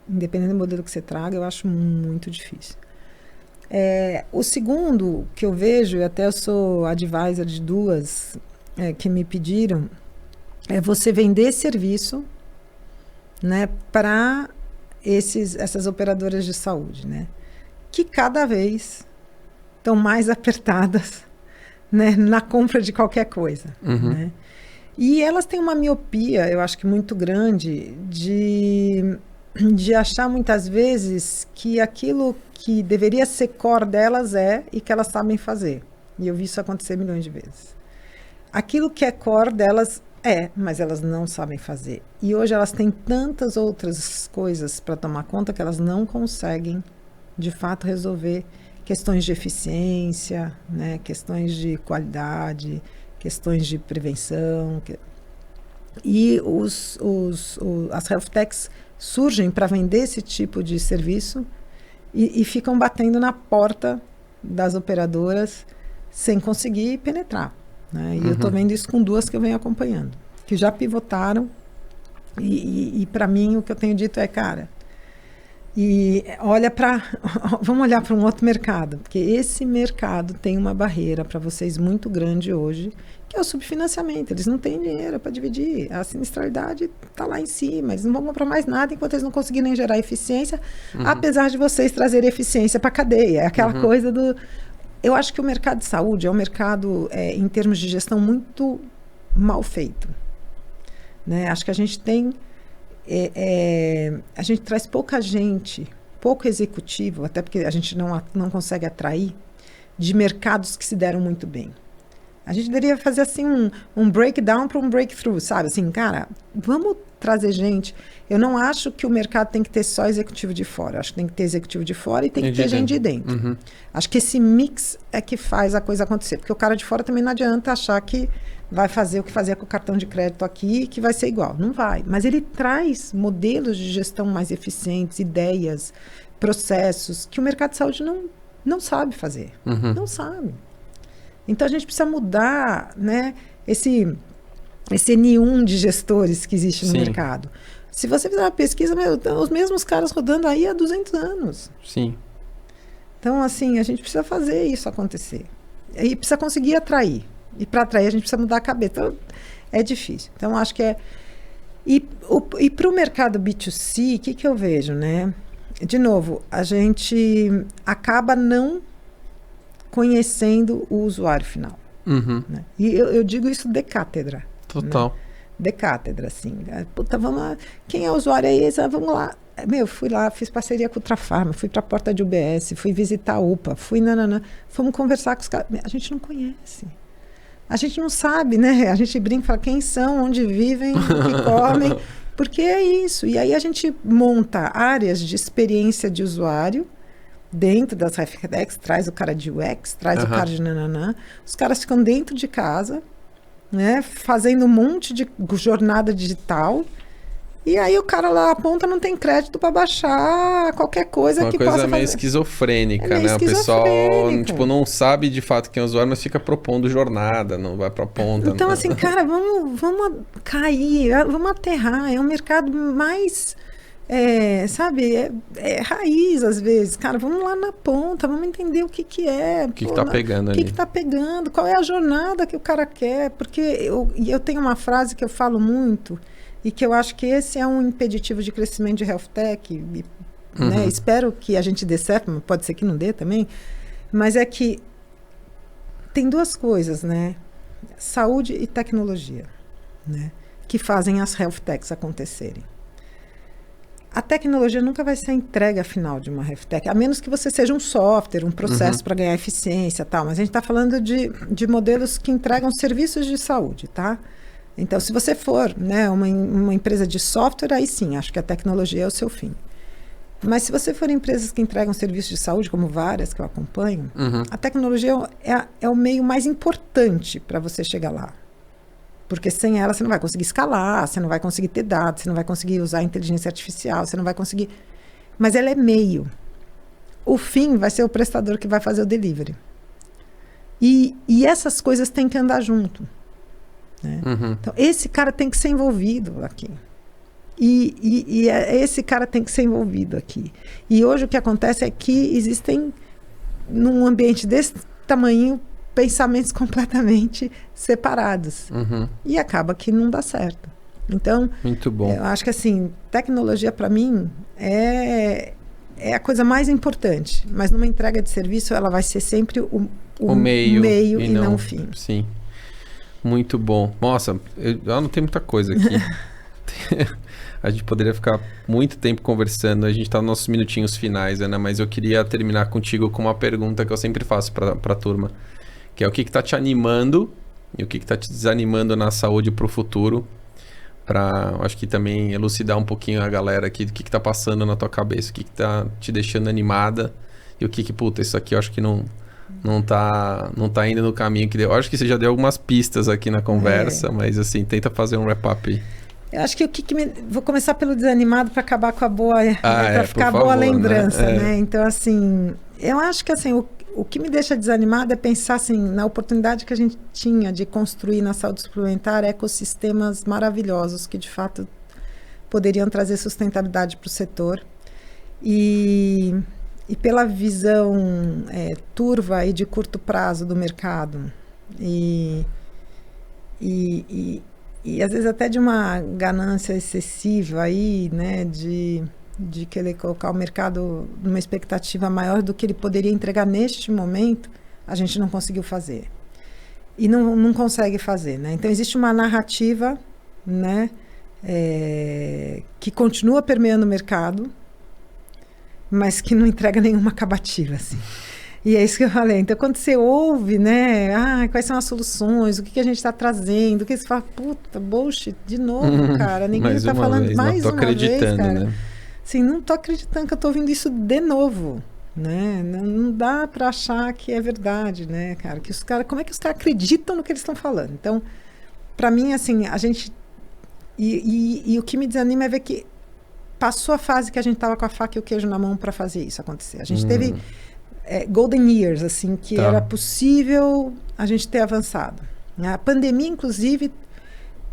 independente do modelo que você traga, eu acho muito difícil. O segundo que eu vejo, e até eu sou advisor de duas que me pediram, é você vender serviço, né, para essas operadoras de saúde, né, que cada vez estão mais apertadas, né, na compra de qualquer coisa. Né? E elas têm uma miopia, eu acho que muito grande, de achar muitas vezes que aquilo que deveria ser core delas e que elas sabem fazer. E eu vi isso acontecer milhões de vezes. Aquilo que é core delas mas elas não sabem fazer. E hoje elas têm tantas outras coisas para tomar conta que elas não conseguem, de fato, resolver questões de eficiência, né, questões de qualidade, questões de prevenção. E as health techs surgem para vender esse tipo de serviço e ficam batendo na porta das operadoras sem conseguir penetrar. Né? E eu estou vendo isso com duas que eu venho acompanhando, que já pivotaram e para mim o que eu tenho dito é, cara, vamos olhar para um outro mercado, porque esse mercado tem uma barreira para vocês muito grande hoje, que é o subfinanciamento. Eles não têm dinheiro para dividir, a sinistralidade está lá em cima, eles não vão comprar mais nada enquanto eles não conseguirem gerar eficiência, apesar de vocês trazerem eficiência para a cadeia. É aquela coisa do... Eu acho que o mercado de saúde é um mercado, em termos de gestão, muito mal feito. Né? Acho que a gente tem... a gente traz pouca gente, pouco executivo, até porque a gente não consegue atrair, de mercados que se deram muito bem. A gente deveria fazer assim um breakdown para um breakthrough, sabe? Assim, cara, vamos trazer gente. Eu não acho que o mercado tem que ter só executivo de fora. Acho que tem que ter executivo de fora e tem que ter gente de dentro. Acho que esse mix é que faz a coisa acontecer. Porque o cara de fora também não adianta achar que vai fazer o que fazia com o cartão de crédito aqui, que vai ser igual. Não vai. Mas ele traz modelos de gestão mais eficientes, ideias, processos, que o mercado de saúde não sabe fazer. Não sabe. Então, a gente precisa mudar, né, esse N1 de gestores que existe no mercado. Se você fizer uma pesquisa, os mesmos caras rodando aí há 200 anos. Sim. Então, assim, a gente precisa fazer isso acontecer. E precisa conseguir atrair. E para atrair, a gente precisa mudar a cabeça. Então, é difícil. Então, acho que E para o mercado B2C, o que eu vejo, né? De novo, a gente acaba não conhecendo o usuário final. Né? E eu digo isso de cátedra. Total. Né? De cátedra, assim. Puta, vamos lá. Quem é o usuário aí? Vamos lá. Fui lá, fiz parceria com o Ultrafarma, fui para a porta de UBS, fui visitar a UPA, fomos conversar com os caras. A gente não conhece. A gente não sabe, né? A gente brinca e fala quem são, onde vivem, o que comem, porque é isso. E aí a gente monta áreas de experiência de usuário dentro das RefDex, traz o cara de UX, traz o cara de nananã. Os caras ficam dentro de casa, né? Fazendo um monte de jornada digital. E aí o cara lá aponta, não tem crédito para baixar qualquer coisa que possa fazer. Uma coisa meio esquizofrênica, né? O pessoal, tipo, não sabe de fato quem é o usuário, mas fica propondo jornada, não vai pra ponta. Então, assim, cara, vamos cair, vamos aterrar. É um mercado mais, sabe, raiz às vezes. Cara, vamos lá na ponta, vamos entender o que é. O que tá pegando ali. O que tá pegando, qual é a jornada que o cara quer. Porque eu tenho uma frase que eu falo muito, e que eu acho que esse é um impeditivo de crescimento de health tech, né? Espero que a gente dê certo, mas pode ser que não dê também, mas é que tem duas coisas, né? Saúde e tecnologia, né? Que fazem as health techs acontecerem. a tecnologia nunca vai ser a entrega final de uma HealthTech, a menos que você seja um software, um processo para ganhar eficiência e tal. Mas a gente está falando de modelos que entregam serviços de saúde, tá? Então, se você for, né, uma empresa de software, aí sim, acho que a tecnologia é o seu fim. Mas se você for empresas que entregam serviços de saúde, como várias que eu acompanho, a tecnologia é o meio mais importante para você chegar lá. Porque sem ela você não vai conseguir escalar, você não vai conseguir ter dados, você não vai conseguir usar a inteligência artificial, você não vai conseguir... Mas ela é meio. O fim vai ser o prestador que vai fazer o delivery. E essas coisas têm que andar junto. Né? Então, esse cara tem que ser envolvido aqui. E esse cara tem que ser envolvido aqui. E hoje o que acontece é que existem, num ambiente desse tamanho, pensamentos completamente separados. E acaba que não dá certo. Então, muito bom. Eu acho que assim, tecnologia para mim é a coisa mais importante. Mas numa entrega de serviço, ela vai ser sempre o meio e não o fim. Sim. Muito bom. Nossa, eu anotei muita coisa aqui. A gente poderia ficar muito tempo conversando. A gente está nos nossos minutinhos finais, Ana, mas eu queria terminar contigo com uma pergunta que eu sempre faço para a turma. Que é o que está te animando e o que está te desanimando na saúde para o futuro, para, acho que também elucidar um pouquinho a galera aqui do que está passando na tua cabeça, o que está te deixando animada e o que, puta, isso aqui eu acho que não tá indo no caminho que deu. Eu acho que você já deu algumas pistas aqui na conversa, mas assim, tenta fazer um wrap-up aí. Eu acho que vou começar pelo desanimado para acabar com a boa, para ficar a boa lembrança, né? Então, assim, eu acho que assim, o que me deixa desanimado é pensar assim, na oportunidade que a gente tinha de construir na saúde suplementar ecossistemas maravilhosos que de fato poderiam trazer sustentabilidade para o setor. E pela visão turva e de curto prazo do mercado. E às vezes até de uma ganância excessiva aí, né, de querer colocar o mercado numa expectativa maior do que ele poderia entregar neste momento, a gente não conseguiu fazer. E não consegue fazer, né? Então existe uma narrativa, né, que continua permeando o mercado, mas que não entrega nenhuma acabativa, assim. E é isso que eu falei. Então, quando você ouve, né, quais são as soluções, o que a gente está trazendo, o que você fala, puta, bullshit, de novo, cara, ninguém está falando vez, mais uma vez, cara. Né? Assim, não tô acreditando que eu tô ouvindo isso de novo, né? Não dá para achar que é verdade, né, cara? Que os caras, como é que os caras acreditam no que eles estão falando? Então, para mim, assim, a gente e o que me desanima é ver que passou a fase que a gente tava com a faca e o queijo na mão para fazer isso acontecer. A gente teve golden years, assim, que era possível a gente ter avançado. A pandemia, inclusive,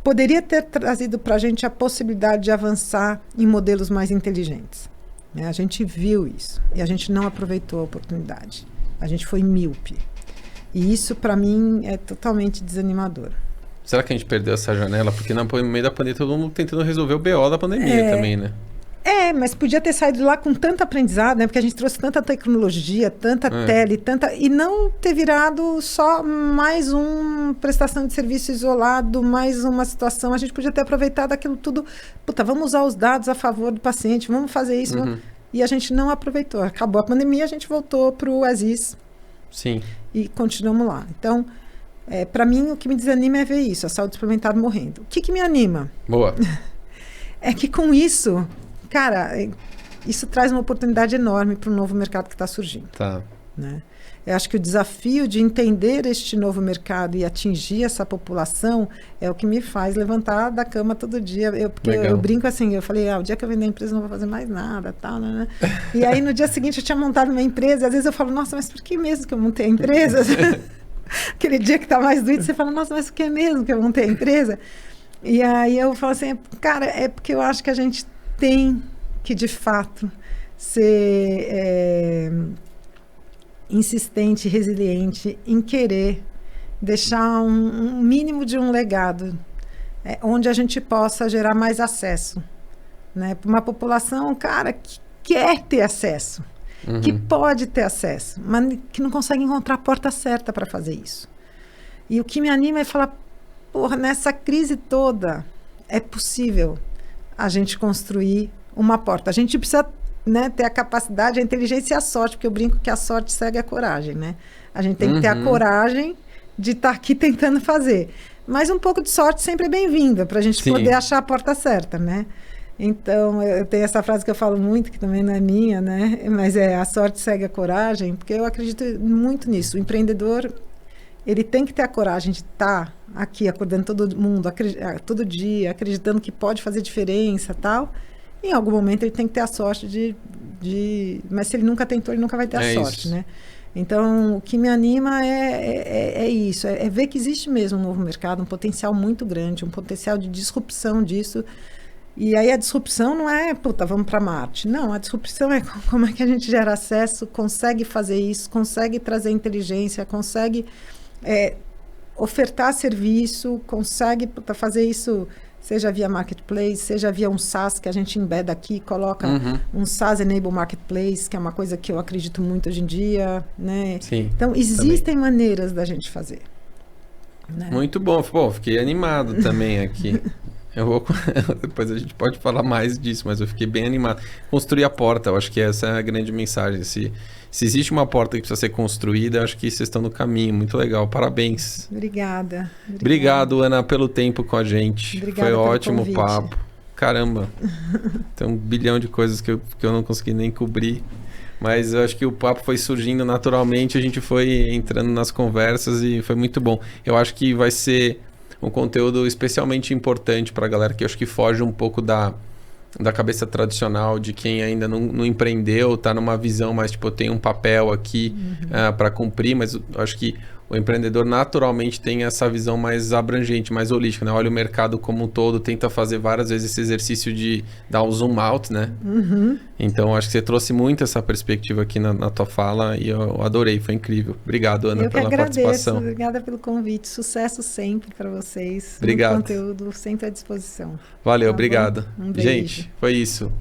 poderia ter trazido para a gente a possibilidade de avançar em modelos mais inteligentes. A gente viu isso e a gente não aproveitou a oportunidade. A gente foi míope. E isso, para mim, é totalmente desanimador. Será que a gente perdeu essa janela? Porque no meio da pandemia todo mundo tentando resolver o BO da pandemia também, né? Mas podia ter saído lá com tanto aprendizado, né? Porque a gente trouxe tanta tecnologia, tanta tele, e não ter virado só mais uma prestação de serviço isolado, mais uma situação. A gente podia ter aproveitado aquilo tudo. Puta, vamos usar os dados a favor do paciente, vamos fazer isso. E a gente não aproveitou. Acabou a pandemia, a gente voltou para o ASIS. Sim. E continuamos lá. Então, para mim, o que me desanima é ver isso, a saúde suplementar morrendo. O que me anima? Boa. É que com isso... Cara, isso traz uma oportunidade enorme para o novo mercado que está surgindo. Tá. Né? Eu acho que o desafio de entender este novo mercado e atingir essa população é o que me faz levantar da cama todo dia. Porque eu brinco assim, eu falei, o dia que eu vender a empresa eu não vou fazer mais nada, tal, né? E aí no dia seguinte eu tinha montado uma empresa, e às vezes eu falo, nossa, mas por que mesmo que eu montei a empresa? Aquele dia que está mais doído, você fala, nossa, mas por que mesmo que eu montei a empresa? E aí eu falo assim, cara, é porque eu acho que a gente tem que, de fato, ser insistente, resiliente em querer deixar um mínimo de um legado onde a gente possa gerar mais acesso, né? Para uma população, cara, que quer ter acesso, que pode ter acesso, mas que não consegue encontrar a porta certa para fazer isso. E o que me anima é falar, porra, nessa crise toda é possível a gente construir uma porta. A gente precisa, né, ter a capacidade, a inteligência e a sorte, porque eu brinco que a sorte segue a coragem, né? A gente tem que ter a coragem de estar aqui tentando fazer. Mas um pouco de sorte sempre é bem-vinda, para a gente poder achar a porta certa, né? Então, eu tenho essa frase que eu falo muito, que também não é minha, né? Mas a sorte segue a coragem, porque eu acredito muito nisso. O empreendedor, ele tem que ter a coragem de estar aqui, acordando todo mundo, todo dia, acreditando que pode fazer diferença, tal. Em algum momento ele tem que ter a sorte mas se ele nunca tentou, ele nunca vai ter a sorte, né? Então, o que me anima é isso, é ver que existe mesmo um novo mercado, um potencial muito grande, um potencial de disrupção disso. E aí a disrupção não é, vamos para Marte. Não, a disrupção é como é que a gente gera acesso, consegue fazer isso, consegue trazer inteligência, consegue ofertar serviço, consegue fazer isso, seja via marketplace, seja via um SaaS que a gente embeda aqui, coloca um SaaS Enable Marketplace, que é uma coisa que eu acredito muito hoje em dia, né? Sim, então, existem maneiras da gente fazer. Né? Muito bom. Pô, fiquei animado também aqui. Depois a gente pode falar mais disso, mas eu fiquei bem animado. Construir a porta, eu acho que essa é a grande mensagem. Se existe uma porta que precisa ser construída, eu acho que vocês estão no caminho. Muito legal, parabéns. Obrigada. Obrigado, Ana, pelo tempo com a gente. Obrigada. Foi pelo ótimo convite. papo. Caramba, tem 1 bilhão de coisas que eu não consegui nem cobrir. Mas eu acho que o papo foi surgindo naturalmente, a gente foi entrando nas conversas e foi muito bom. Eu acho que vai ser um conteúdo especialmente importante para a galera que eu acho que foge um pouco da cabeça tradicional de quem ainda não empreendeu, tá numa visão mais tipo, eu tenho um papel aqui para cumprir, mas eu acho que o empreendedor naturalmente tem essa visão mais abrangente, mais holística, né? Olha o mercado como um todo, tenta fazer várias vezes esse exercício de dar um zoom out, né? Então, acho que você trouxe muito essa perspectiva aqui na tua fala e eu adorei, foi incrível. Obrigado, Ana, pela participação. Obrigada pelo convite, sucesso sempre para vocês. Obrigado. Muito conteúdo sempre à disposição. Valeu, obrigado. Um beijo. Gente, foi isso.